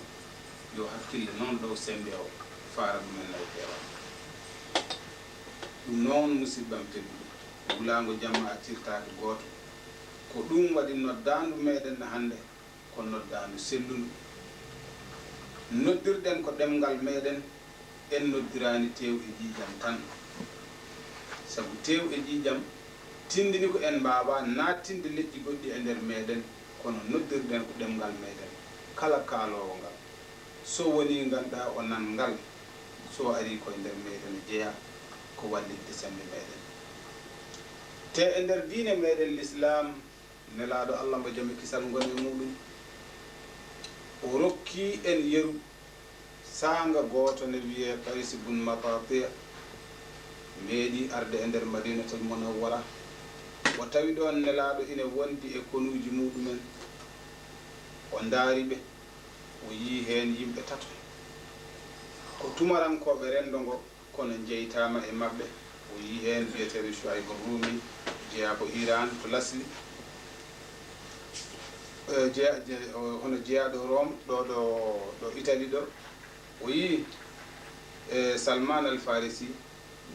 yo hakkille noon ɗow sembe o faara ɗumen nayi keewal ɗum noon musibbam tedduɗo wulaango jamma accirtaake gooto ko ɗum waɗi noddaandu meɗen no hannde ko noddaandu sellundu noddirɗen ko ɗemngal meɗen en noddiraani tew e jiijam tan sabu tew e jiijam tindini ko en mbaawa naattinde leƴƴi goɗɗi e ndeer meɗen kono noddirɗen ko ɗemngal meɗen kala kaaloowo ngal so woni ngannduɗaa o nan ngal so arii koye ndeer meɗen jeya ko wallidde sembe meɗen te e nder diine meɗen l'islam nelaɗo allah mo jami kisal ngoni muɗum o rokki en yeru sanga goto ne wiye Qays bun Matatiya meeɗi arde e nder Madinatul Munawwara o tawi ɗon nelaɗo ine wondi e konuji muɗumen o ndaari ɓe o yii heen yimɓe tato ko tumarankoɓe rendo ngo kono jeytama e maɓɓe o yii heen biyeteɗo Shuayb Rumi jeeya ko Iran to Lasli hono jeeyaɗo Rome ɗo Italie ɗo o yii Salman al Farisi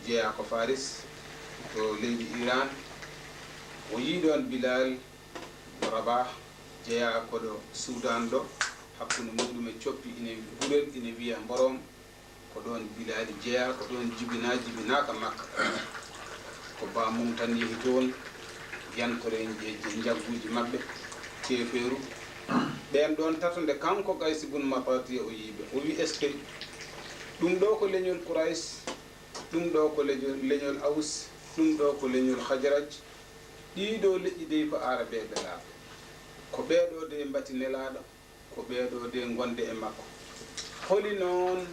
jeeya ko Faris to leydi Iran o yii ɗon Bilal Rabah jeeya koɗo Sudan ɗo hakkude muɗum e coppi ine hurel ine wiya Mborom ko ɗon Bilali jeeya ko ɗon jibinaka Makka ko ba mum tan yehi toon yantore jagguji maɓɓe teferu ɓen ɗon tato nde kanko Qays bun Matatiya o yiiɓe o wi est ce que ɗum ɗo ko leñol Quraysh ɗum ɗo ko leñol Aus ɗum ɗo ko leñol Khazraj ɗiɗo leƴƴi dey ko arabeɓe laaɓe ko ɓeeɗo de mbati nelaɗo ko ɓeeɗo de gonde e makko holi noon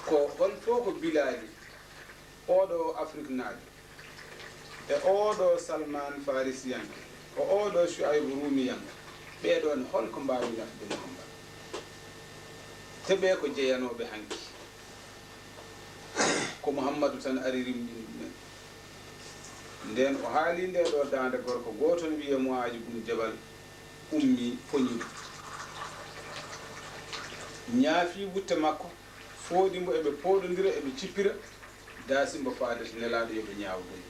ko hol fof ko Bilali oɗo Afrique naajo e oɗo Salman Farisiyanke o oɗo Shuayb Rumiyanke ɓeeɗon holko mbawi nafde Muhammad te ɓe ko jeyanoɓe hanki ko Muhammadu tan ari rimɗini ɗumen nden o haali nde ɗo dande gorko goto ne wiye Muaji bun Jabal ummi foñiɗo ñaafi wutte makko foodi mbo eɓe pooɗodira eɓe cippira daasimbo faadete nelaɗo yoɓe ñaawdoyi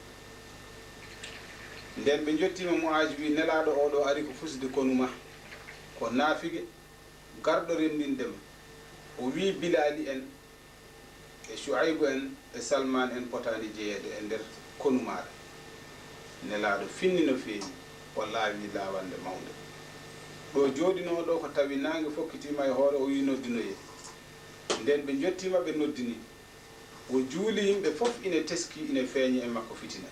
nden ɓe jottima Muaji wi nelaɗo oɗo ari ko fusde konuma ko naafige garɗo rendindema o wi Bilali en e Shuaybu en e Salman en potani jeeyede e nder konumaɗa nelaɗo finni no feewi o laawi laawande mawde ɗo jooɗinoɗo ko tawi nangue fokkitima e hoore o wi noddinoye nden ɓe jottima ɓe noddini o juuli yimɓe fof ine teski ine feeñi e makko fitina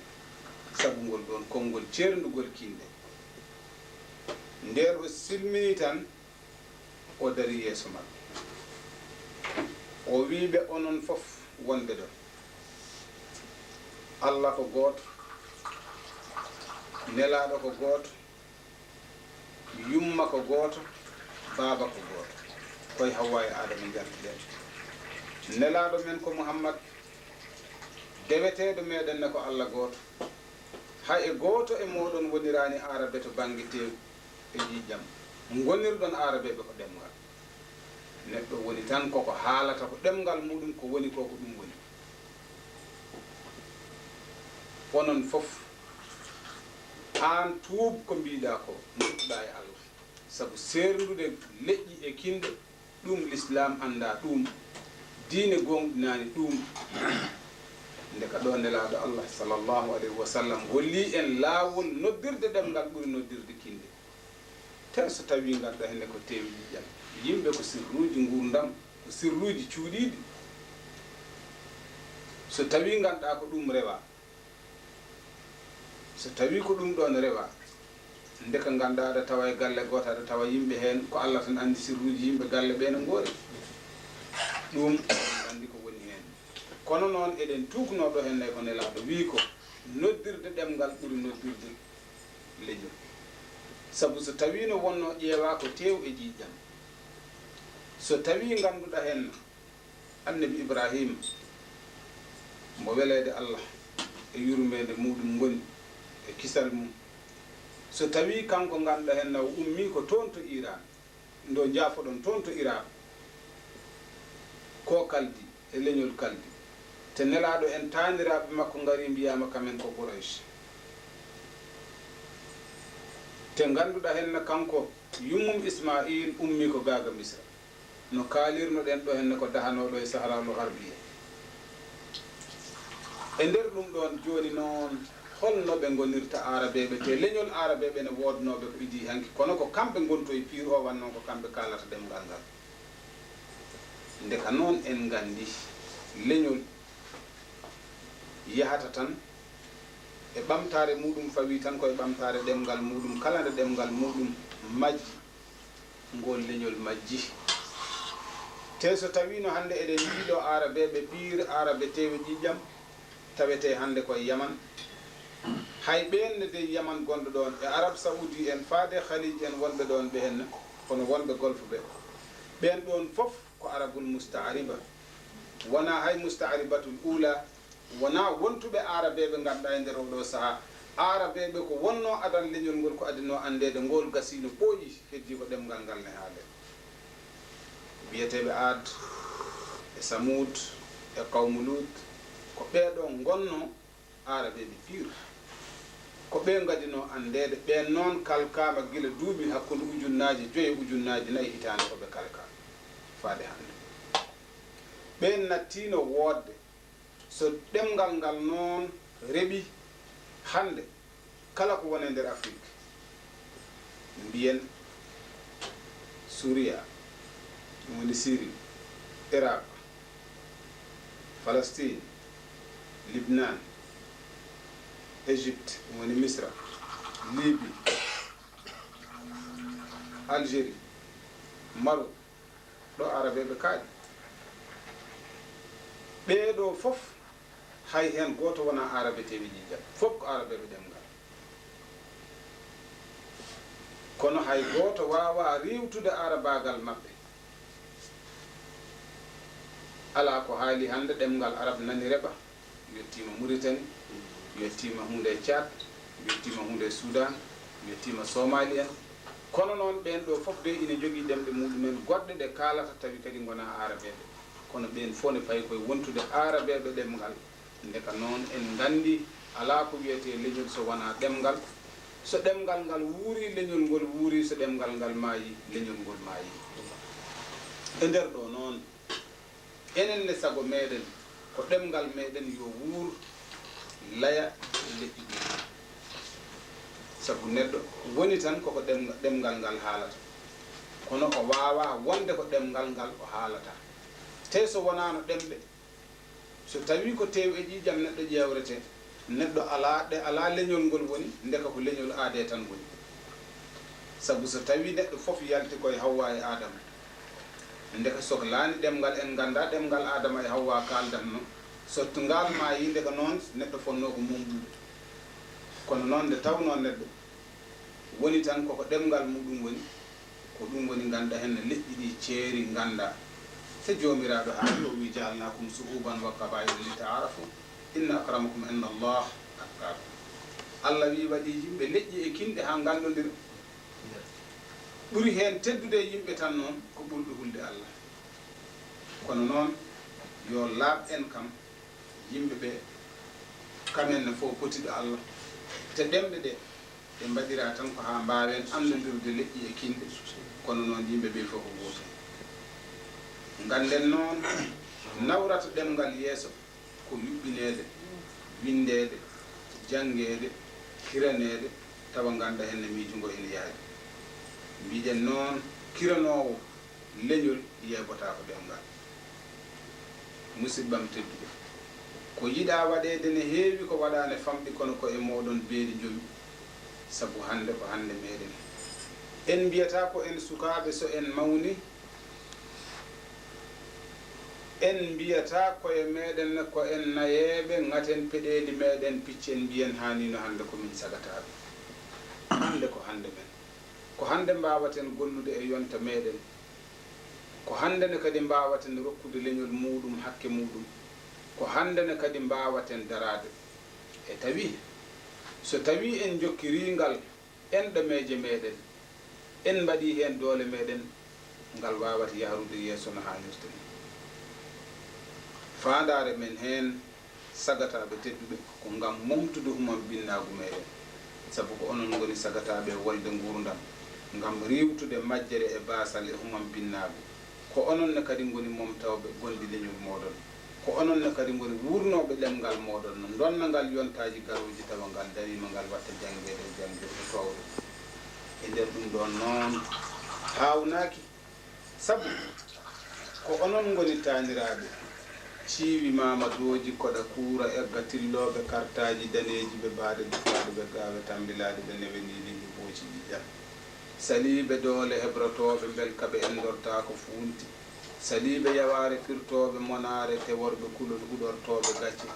sabu ngol ɗon konngol ceerdugol kinde nder o silmini tan o dari yeeso maɓɓe o wiɓe onon fof wonde ɗon Allah ko gooto nelaɗo ko gooto yumma ko gooto baaba ko gooto koye Hawwa e Adama jaltiɗen nelaɗo men ko Muhammad deweteɗo meɗen ne ko Allah gooto hay e gooto e moɗon wonirani arabe to banggue tew e ƴiƴam gonirɗon arabeɓe ko ɗemgal neɗɗo woni tan koko haalata ko ɗemgal muɗum ko woni ko ko ɗum woni onon fof an tuub ko mbiɗa ko mbiɗɗa e Allah sabu serdude leƴƴi e kinde ɗum l'islam anda ɗum diine gonɗinani ɗum ndeka ɗo nelaɗo Allah sallllahu alayhi wa sallam holli en laawol noddirde ɗemgal ɓuri noddirde kinde te so tawi ganduɗa henne ko tewi ƴiƴam yimɓe ko sirruji gurdam ko sirruji cuuɗiɗi so tawi ganduɗa ko ɗum rewa so tawi ko ɗum ɗon rewa ndeka ganduɗa aɗa tawa e galle goto aɗa tawa yimɓe hen ko Allah tan andi sirruji yimɓe galle ɓe no goori ɗum andi ko woni hen kono noon eɗen tuknoɗo henne ko nelaɗo wi ko noddirde ɗemgal ɓuri noddirde leñol sabu so tawi no wonno ƴeewa ko tew e ƴiƴam so tawi ganduɗa hen annabi Ibrahima mo welede Allah e yurmede muɗum goni e kisal mum so tawi kanko ganduɗa hen o ummi ko toon to Iran ndo jaafoɗon toon to Iran ko kaldi e leñol kaldi te nelaɗo en taniraɓe makko ngari mbiyama kamen ko Quraysh te ganduɗa hen kanko yummum Ismail ummi ko gaga Misra no kaalirno ɗen ɗo henne ko dahanoɗo e Saharaul Harbiya e nder ɗum ɗon joni noon holno ɓe gonirta arabeɓe te leñol arabeɓe ne wodnoɓe ko idi hanki kono ko kamɓe gonto e piir o wannon ko kamɓe kalata ɗemgal ngal ndeka noon en gandi leñol yahata tan e ɓamtare muɗum fawi tan koye ɓamtare ɗemgal muɗum kala nde ɗemgal muɗum majji ngol leñol majji. Te so tawi no hande eɗen jiiɗo arabeɓe pire arabe tewe ƴiƴam tawete hande koye yaman hay ɓenne de yaman gonɗo ɗon e arabe saoudi en faade khaliji en wonɓe ɗon ɓe henna kono wonɓe golfe ɓe ɓen ɗon fof ko arabul musta'ariba wona hay musta'aribatul ula wona wontuɓe arabeɓe ganduɗa e nder oɗo saaha arabeɓe ko wonno adan leñol ngol ko adino andede ngol gasino ɓooyi heddi ko ɗemgal ngal ne haale biyeteɓe ad e samoud e qawmu lut ko ɓeɗo gonno arabeɓe pire ko ɓe gadino andede ɓen noon kalkama gila duuɓi hakkude ujunnaji 5 ujunnaji 4 hitande koɓe kalka faade hande ɓen nattino woodde so ɗemgal ngal noon reɓi hande kala ko woni nder Afrique mbiyen Suria ɗum woni Syrie Iraq Palestine Libnan Égypte ɗum woni Misra Libye Algérie Maroc ɗo arabeɓe kaaɗi ɓeɗo fof hay hen goto wona arabe tewi ƴiƴam fof ko arabeɓe ɗemgal kono hay goto wawa riwtude arabagal mabɓe ala ko haali hande ɗemgal arabe nani reɓa yettima Mauritanie yettima hunde Tchad yettima hunde Soudan yettima Somali en kono noon ɓen ɗo fof de ina jogui ɗemɗe muɗumen goɗɗe ɗe kalata tawi kadi gona arabeɓe kono ɓen fof ne fayi koye wontude arabeɓe ɗemgal ndeka noon en gandi ala ko wiyete leñol so wona ɗemgal so ɗemgal ngal wuuri leñol ngol wuuri so ɗemgal ngal maayi leñol ngol maayi e nder ɗo noon enen ne sago meɗen ko ɗemgal meɗen yo wuur laya leƴƴi ɗi sabu neɗɗo woni tan koko ɗemgal ngal haalata kono o wawa wonde ko ɗemgal ngal o haalata te so wonano ɗemɓe so tawi ko tew e ƴiƴam neɗɗo ƴewrete neɗɗo ala leñol ngol woni ndeka ko leñol aade tan woni sabu so tawi neɗɗo fof yalti koye Hawwa e Adama ndeka sohlani ɗemgal en ganda ɗemgal Adama e Hawwa kaldanno so to ngal ma yi ndeka noon neɗɗo fonno ko mumɗude kono noon nde tawno neɗɗo woni tan koko ɗemgal muɗum woni ko ɗum woni ganda hen no leƴƴi ɗi ceeri ganda so jomiraɗo haali o wi jaalnakum suhuban wa kabaira li ta'arafu inna akramakum inda Allah atqakum Allah wi waɗi yimɓe leƴƴi e kinɗe ha gandodira ɓuri hen teddude yimɓe tan noon ko ɓurɗo hulde Allah kono noon yo laaɓ en kam yimɓe ɓe kamenne fof potiɗo Allah te ɗemɗe ɗe ɓe mbaɗira tan ko ha mbawen andodirde leƴƴi e kinɗe kono noon yimɓe ɓe fof ko goto ganden noon nawrata ɗemgal yeeso ko yuɓɓinede windede janggede kiranede tawa ganda hen no miijugo ene yaadi mbiɗen noon kiranowo leñol yeɓota ko ɗemgal musibbam tedduɗo ko yiɗa waɗede ne heewi ko waɗane famɗi kono ko e moɗon beeli jomi sabu hande ko hande meɗen en mbiyata ko en sukaɓe so en mawni en mbiyata koye meɗen ko en nayeɓe gaten peɗeli meɗen picci en mbiyen hanino hande komin sagataɓe hande ko hande men ko hande mbawaten gollude e yonta meɗen ko hande ne kadi mbawaten rokkude leñol muɗum hakke muɗum ko hande ne kadi mbawaten darade e tawi so tawi en jokkiringal enɗomeje meɗen en mbaɗi hen doole meɗen ngal wawata yahrude yeeso no hannirta ni fandare men hen sagataɓe tedduɓe ko ngam momtude humam binnagu meɗen sabu ko onon goni sagataɓe wolde gurdam ngam riwtude majjere e basal e humam binnagu ko onon ne kadi goni momtawɓe gondi leñol moɗon ko onon ne kadi goni wurnoɓe ɗemgal moɗon no donna ngal yontaji garoji tawa ngal darima ngal watta janggede e janggirde towde e nder ɗum ɗon noon hawnaki sabu ko onon goni taniraɓe ciiwi mamadoji koɗa kuura egga tilloɓe kartaji daneji ɓe baade dufaade ɓe gaawe tambilaade ɓe neweniɗiɗi booci ɗiƴƴam saliɓe doole heɓrotoɓe belka ɓe endorta ko funti saliɓe yaware firtoɓe monare te worɓe kulol huɗortoɓe gacce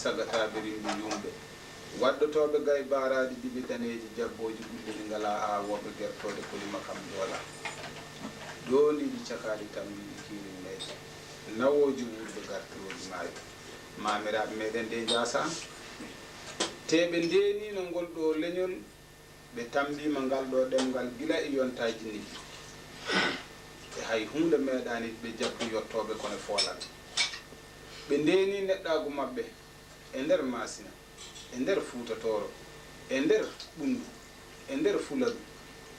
sagataɓe rimbi yumɓe waddotoɓe gay baraɗi ɗiɓe daneji jabboji ɓuɗɗiɗi ngala awoɓe gertode kolima kam joola ɗoniɗi cakaɗi tambiɗi kirin meɗen nawoji wurɓe gartiroji maayo mamiraɓe meɗen de jasan teɓe ndenino ngol ɗo leñol ɓe tambima ngal ɗo ɗemgal gila e yontaji ni e hay hunde meeɗani ɓe jabbi yottoɓe kono folal ɓe ndeni neɗɗagu mabɓe e nder masina e nder Fuuta Tooro e nder ɓundu e nder Fuladu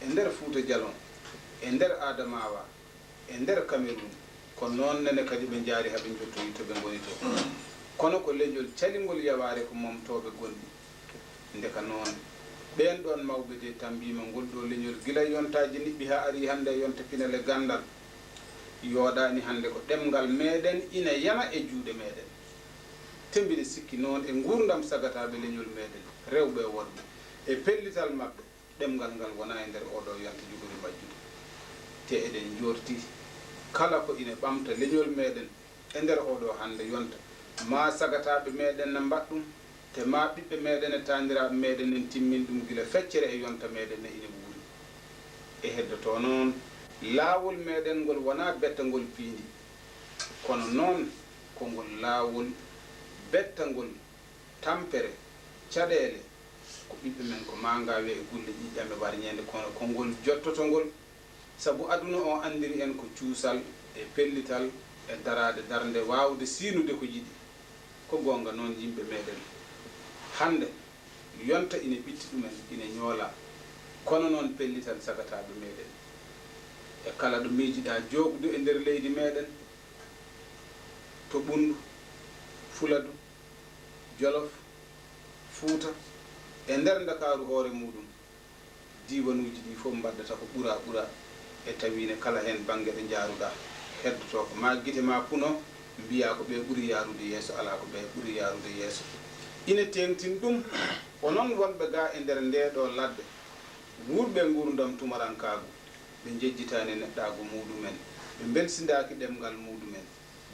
e nder Fuuta Jalon e nder Adamawa e nder Cameroun ko noon nene kadi ɓe jaari haɓe jottoyi to ɓe goni to kono ko leñol calingol yaware ko momtoɓe gonɗi ndeka noon ɓen ɗon mawɓe de tambima ngol ɗo leñol gila yontaji niɓɓi ha ari hande yonta pinale gandal yooɗani hande ko ɗemgal meɗen ina yana e juuɗe meɗen tembiɗe sikki noon e gurdam sagataɓe leñol meɗen rewɓe e worɓe e pellital mabɓe ɗemgal ngal wona e nder oɗo yonta jogori majjude te eɗen jorti kala ko ina ɓamta leñol meɗen e nder oɗo hande yonta ma sagataɓe meɗen ne mbaɗɗum te ma ɓiɓɓe meɗen e tandiraɓe meɗen en timmin ɗum gila feccere e yonta meɗen ne ina wuuri e heddoto noon laawol meɗen ngol wona bettangol piindi kono noon kongol laawol bettangol tampere caɗele ko ɓiɓɓe men ko mangawe e gulle ƴiƴƴam e warñede kono kongol jottotongol sabu aduna o andiri en ko cuusal e pellital e darade darde wawde siinude ko yiɗi ko gonga noon yimɓe meɗen hande yonta ina ɓitti ɗumen ina ñoola kono noon pellital sagataɓe meɗen e kala ɗo miijiɗa jogdu e nder leydi meɗen to ɓundu Fuladu Jolof Fuuta e nder Ndakaaru hoore muɗum diwanuji ɗi fof mbaddata ko ɓura ɓura e tawine kala hen banggue ɗo jaaruɗa heddoto ko ma guite ma puno mbiya ko ɓe ɓuuri yarude yeeso ala ko ɓe ɓuuri yarude yeeso ina tengtin ɗum onon wonɓe ga e nder ndeɗo ladde wurɓe gurdam tumarankagu ɓe jejjitani neɗɗagu muɗumen ɓe belsidaki ɗemgal muɗumen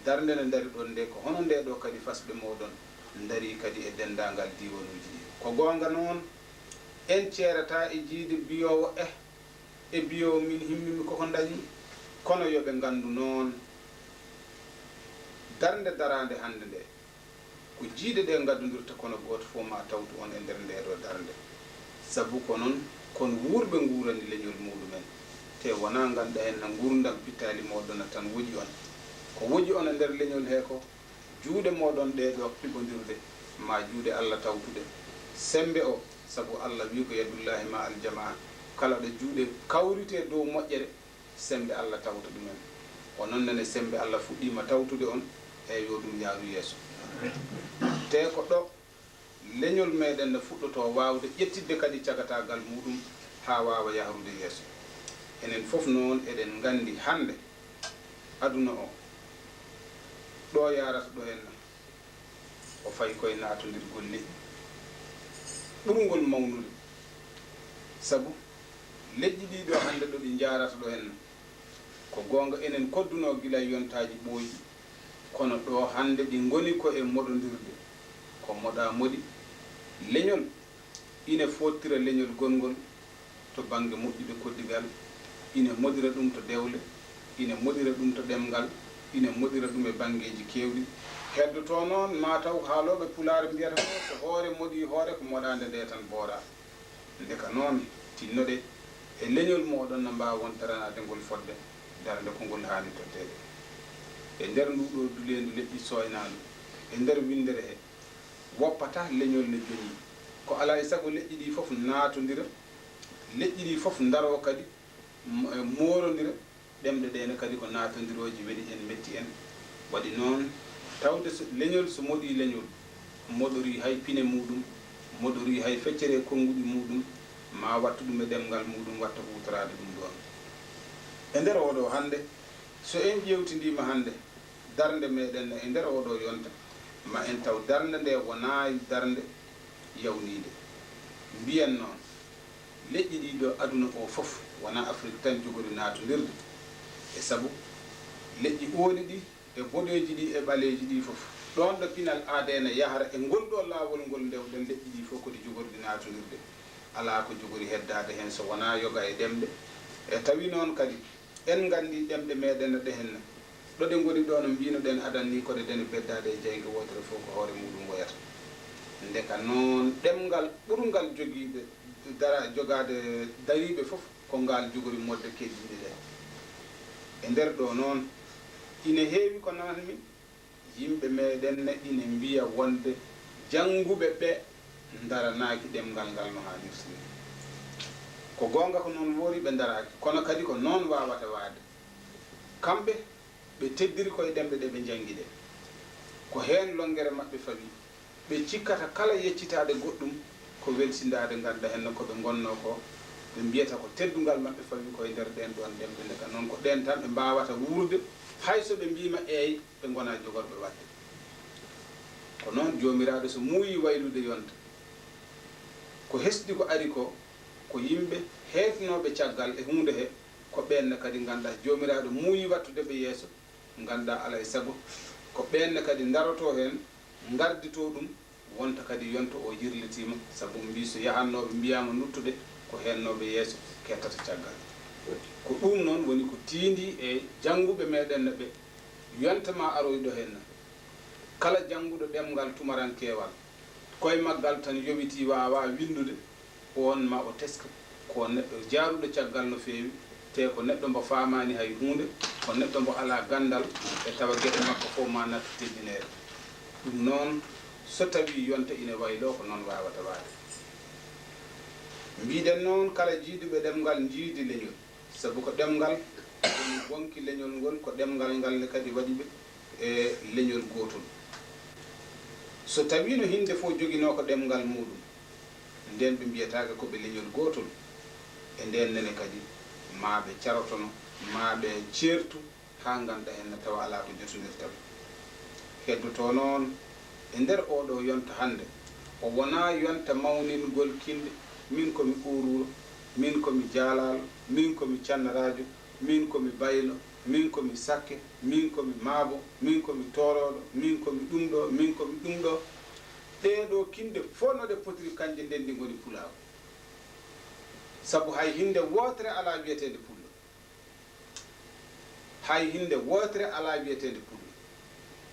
darde nde dari ɗon nde ko hono nde ɗo kadi fasɓe moɗon dari kadi e dendagal diwanuji ɗi ko gonga noon en ceerata e jiide biyowo e biyowo min himmimi koko dañi kono yoɓe gandu noon darde darande hande nde ko jiide ɗe gaddodirta kono goto fof ma tawtu on e nder nde ɗo darde sabu ko noon kono wurɓe gurani leñol muɗumen te wona ganduɗa en no gurdam pittali moɗon tan woji on ko woji on e nder leñol he ko juuɗe moɗon ɗe ɗo piɓodirde ma juuɗe Allah tawtude sembe o sabu Allah wi ko yadullahi ma aljamaa kala ɗo juuɗe kawrite dow moƴƴere sembe Allah tawta ɗumen o noon nene sembe Allah fuɗɗima tawtude on e yo ɗum yaaru yeeso te ko ɗo leñol meɗen ne fuɗɗoto wawde ƴettidde kadi cagatagal muɗum ha wawa yahrude yeeso enen fof noon eɗen gandi hande aduna o ɗo yarata ɗo henna o fayi koye natodir golle ɓurgol mawnude sabu leƴƴi ɗiɗo hande ɗo ɗi jarata ɗo henna ko gonga enen kodduno gila yontaji ɓooyi kono ɗo hande ɗi goni ko e moɗodirde ko moɗa moɗi leñol ina fottira leñol gongol to banggue moƴƴude koddigal ina modira ɗum to dewle ina modira ɗum to ɗemgal ina modira ɗum e banggueji kewɗi heddoto noon mataw haaloɓe pulaar mbiyata ko so hoore moɗi hoore ko moɗade nde tan boora ndeka noon tinnoɗe e leñol moɗon no mbawa wontaranade ngol fodde darde ko ngol hani tottede e nder nduɗo dulendu leƴƴi soynadu e nder windere he woppata leñol ne joñi ko ala e saago leƴƴi ɗi foof natodira leƴƴi ɗi foof daro kadi morodira ɗemɗe ɗene kadi ko natodiroji weɗi en metti en waɗi noon tawde leñol so moɗi leñol moɗori hay pine muɗum moɗori hay feccere konnguɗi muɗum ma wattu ɗum e ɗemgal muɗum watta hutorade ɗum ɗon e nder oɗo hande so en ƴewtidima hande darnde meɗen e nder oɗo yonta ma en taw darnde nde wona darnde yawnide mbiyen noon leƴƴi ɗiɗo aduna o fof wona Afrique tan jogori natodirde e sabu leƴƴi ooli ɗi e boɗeji ɗi e ɓaleji ɗi fof ɗon ɗo pinal ADN yahara e ngolɗo laawol ngol ndewɗen leƴƴi ɗi fof kodi jogorɗi natodirde ala ko jogori heddade hen so wona yoga e ɗemɗe e tawi noon kadi en gandi ɗemɗe meɗen ɗe henna ɗo ɗe goni ɗo no mbinoɗen adan ni koɗe dene beddade e jeyge wotere fof ko hoore muɗum woyata ndeka noon ɗemgal ɓurgal jogiiɓe jogade dariɓe fof ko ngal jogori modde keddiɗe ɗe e nder ɗo noon ine heewi ko nanmi yimɓe meɗen ine mbiya wonde jannguɓe ɓe daranaki ɗemgal ngal no hanirsni ko gonga ko noon woori ɓe daraki kono kadi ko noon wawata waade kamɓe ɓe teddiri koye ɗemɗe ɗe ɓe jangi ɗe ko heen longere maɓɓe fawi ɓe cikkata kala yeccitade goɗɗum ko welsindade ganda henno koɓe gonno ko ɓe mbiyata ko teddugal maɓɓe fawi koye nder ɗen ɗon ɗemɗe ndeka noon ko ɗen tan ɓe mbawata wurde hayso ɓe mbima eey ɓe gona jogorɓe wadde ko noon jomiraɗo so muuyi waylude yonta ko hesɗi ko ari ko ko yimɓe heetnoɓe caggal e hunde he ko ɓenne kadi ganda jomiraɗo muuyi wattude ɓe yeeso ganda alay saago ko ɓenne kadi daroto hen gardito ɗum wonta kadi yonta o yirlitima saabu mbi so yahannoɓe mbiyama nuttude ko hennoɓe yeeso kettata caggal ko ɗum noon woni ko tiindi e jannguɓe meɗen ɓe yontama aroyɗo henna kala jannguɗo ɗemgal tumarankewal koye maggal tan yowiti wawa windude on ma o teska ko neɗɗo jaaruɗo caggal no feewi te ko neɗɗo mbo famani hay hunde ko neɗɗo mbo ala gandal e tawa gueɗe makko fof ma nattu teddinere ɗum noon so tawi yonta ine waylo ko noon wawata waade mbiɗen noon kala jiiduɓe ɗemgal jiidi leñol sabu ko ɗemgal woni wonki leñol ngol ko ɗemgal ngal ne kadi waɗi ɓe e leñol gotol so tawi no hinde fof joguino ko ɗemgal muɗum nden ɓe mbiyatake koɓe leñol gotol e nden nene kadi ma ɓe carotono ma ɓe ceertu ha ganda hen tawa ala ko jotonirtaɓe heddoto noon e nder oɗo yonta hande o wona yonta mawningol kinde min komi Ururo min komi Dialalo min komi Cannaradio min komi Baylo min komi Sakke min komi Maabo min komi Toroɗo min komi ɗum ɗo min komi ɗum ɗo ɗeɗo kinde fof no ɗe potiri kanje nden ndi goni Pulaar sabu hay hinde wotere ala wiyetede pullo hay hinde wotere ala wiyetede pullo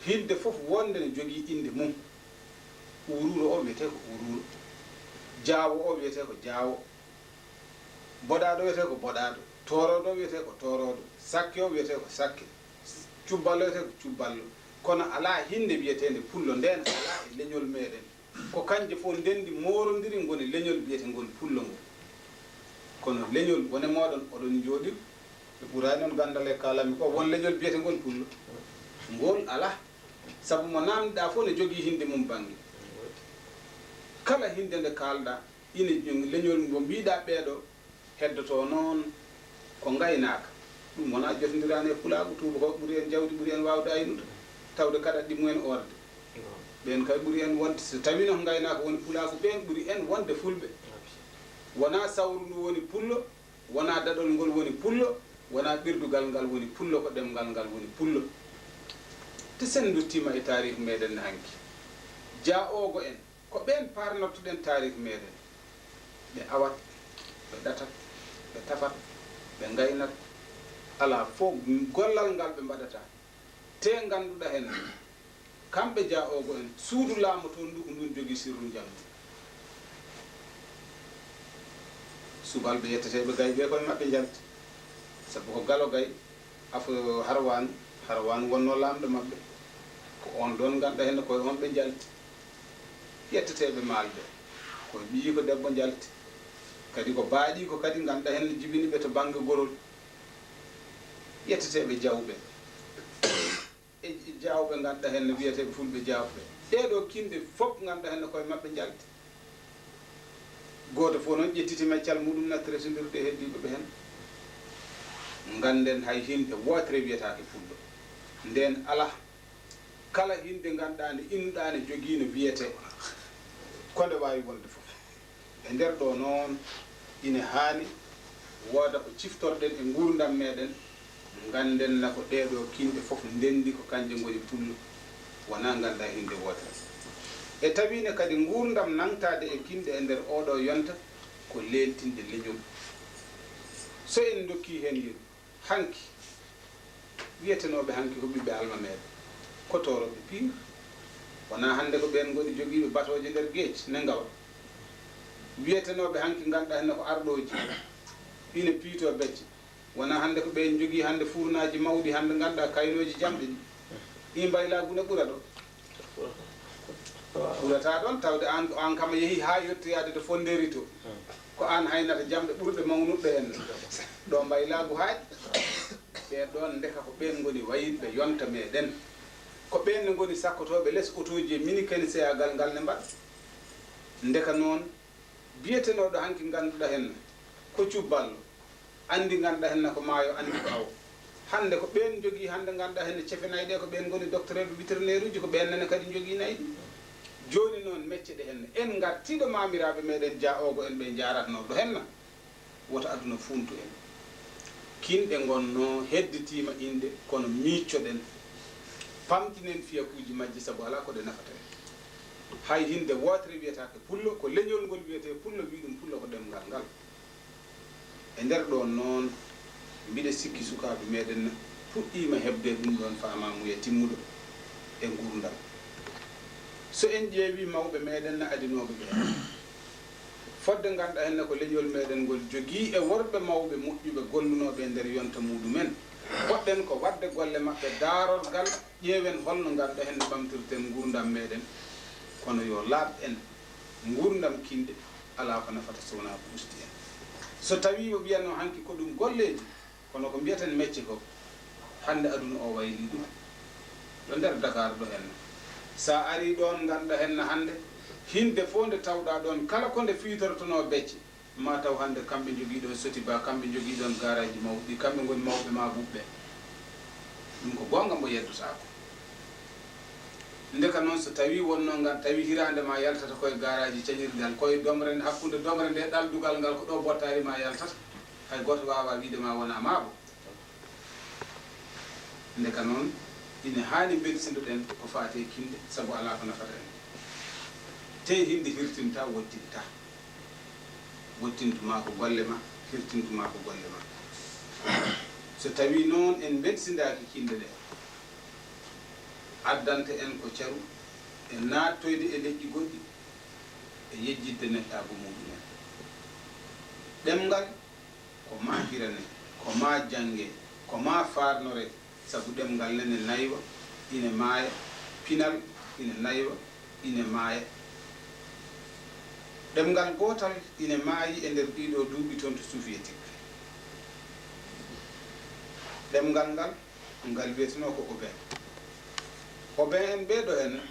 hilde fof wonde ne jogii inde mum Ururo o wiyete ko Ururo Jaawo o wiyete ko Jaawo Boɗaɗo wiyete ko Boɗaɗo Toroɗo wiyete ko Toroɗo Sakke o wiyete ko Sakke Cubballo wiyete ko Cubballo kono ala hinde wiyetede pullo nden ala e leñol meɗen ko kanje fof ndendi morodiri goni leñol wiyete ngol pullo ngol kono leñol wone moɗon oɗon jooɗi ɓe ɓuurani noon gandal e kalami ko won leñol biyete ngol pullo ngol ala sabu mo namdiɗa fof ne jogii hinde mum banggue kala hinde nde kalɗa ine leñol mo mbiɗa ɓeeɗo heddoto noon ko gaynaka ɗum wona jotodirani e pulago tuuba ko ɓuuri en jawdi ɓuuri en wawde aynude tawde kaɗa ɗimumen orde ɓen kay ɓuuri en wonde so tawi no gaynaka woni pulago ɓen ɓuuri en wonde fulɓe wona sawru ndu woni pullo wona daɗol ngol woni pullo wona ɓirdugal ngal woni pullo ko ɗemgal ngal woni pullo te sen duttima e tarih meɗen hanki ja ogo en ko ɓen parnortoɗen tarih meɗen ɓe awat ɓe ɗatat ɓe tafat ɓe gaynat ala fof gollal ngal ɓe mbaɗata te ganduɗa hen kamɓe ja ogo en suudu laamu toon ndu ko ndun jogui sirru jamdi subalɓe yetteteɓe gay ɓe koye maɓɓe jalti sabu ko galo gay afo harwanu wonno lamɗo maɓɓe ko on ɗon ganduɗa hen koye on ɓe jalti yetteteɓe maalɓe koye ɓiyi ko debbo jalti kadi ko baaɗi ko kadi ganduɗa hen jibiniɓe to banggue gorol yetteteɓe jawɓe e jawɓe ganduɗa hen wiyeteɓe fulɓe jawɓe ɗeɗo kinde fof ganduɗa hen koye maɓɓe jalti goto fof noon ƴettiti meccal muɗum nattiretondirde e heddiɓe ɓe hen ganden hay hinde wotere wiyetake fullo nden ala kala hinde ganduɗa nde innuɗa ne jogii no wiyete konde wawi wonde fof e nder ɗo noon ine haani wooda ko ciftorɗen e gurdam meɗen ganden na ko ɗeɗo kinde fof ndendi ko kanje goni pullo wona ganda hinde wotere e tawine kadi gurdam nangtade e kinde e nder oɗo yonta ko leltinde leñol so en dokki hen yeru hanki wiyetenoɓe hanki ko ɓiɓɓe alma meɗen kotoroɓe pire wona hande ko ɓen goni joguiɓe batoje nder gueeci ne ngawa wiyetenoɓe hanki ganduɗa henne ko arɗoji ina piito becce wona hande ko ɓen jogui hande fournaji mawɗi hande ganduɗa kaynoji jamɗe ɗi ɗi mbaylagune ɓuura ɗo ɓurata ɗon tawde an kam yeehi ha yettoyade to fonderi to ko an haynata jamɗe ɓurɗe mawnuɗɗe hen ɗo mbaylagu haaƴi ɓe ɗon ndeka ko ɓen goni wayinɓe yonta meɗen ko ɓenne goni sakkotoɓe less autoji e mécaniséyagal ngal ne mbaɗa ndeka noon biyetenoɗo hanki ganduɗa hen ko cubballo andi ganduɗa henna ko maayo andi ko awo hande ko ɓen jogui hande ganduɗa henne cefe nayyi ɗe ko ɓen goni docteur uji vétérinaire uji ko ɓennene kadi jogui nayyi ɗi joni noon mecce ɗe henne en gartiɗo mamiraɓe meɗen ja ogo en ɓe jaratno ɗo henna woto aduna funtu en kinɗe gonno hedditima inde kono miccoɗen pamtinen fiyakuji majji saabu ala koɗe nafata en hay hinde wotere wiyetake pullo ko leñol ngol wiyete pullo wi ɗum pullo ko ɗemgal ngal e nder ɗon noon mbiɗa sikki sukaɓe meɗen puɗɗima hebde ɗum ɗon famamuya timmuɗo e gurdam so en ƴeewi mawɓe meɗen adinoɓe ɓe fodde ganduɗa henne ko leñol meɗen ngol jogii e worɓe mawɓe moƴƴuɓe gollunoɓe e nder yonta muɗumen poɗɗen ko wadde golle maɓɓe darolgal ƴeewen holno ganduɗa henne ɓamtirten gurdam meɗen kono yo laaɓ en gurdam kinde ala ko nafata sowona ko usti en so tawi o ɓiyatno hanki ko ɗum golleji kono ko mbiyaten mecce ko hande aduna o wayli ɗum ɗo nder Dakar ɗo henna sa ari ɗon ganduɗa henna hande hinde fo nde tawɗa ɗon kala ko nde fitortono becce ma taw hande kamɓe jogui ɗon Sotiba kamɓe jogui ɗon garage mawɗi kamɓe goni mawɓe ma ɓuɓɓe ɗum ko gonga mbo yeddotako ndeka noon so tawi wonno ngal tawi hirande ma yaltata koye garaji cañirgal koye domre hakkude domre nde ɗaldugal ngal ko ɗo bottari ma yaltata hay goto wawa widema wona maabo ndeka noon ine hani belsindoɗen ko fate kinde saabu ala ko nafata en te hinde hirtinta wottinta wottintuma ko golle ma hirtintuma ko golle ma so tawi noon en bedsindaki kinde ɗe addante en ko caru e nattoyde e leƴƴi goɗɗi e yejjidde neɗɗago muɗumen ɗemgal ko ma hirane ko ma jange ko ma farnore saabu ɗemgal nene naywa ine maaya pinal ine naywa ine maaya ɗemgal gotal ine maayi e nder ɗiɗo duuɓi toon to soviétique ɗemgal ngal ngal wiyeteno ko oben en ɓeɗo hen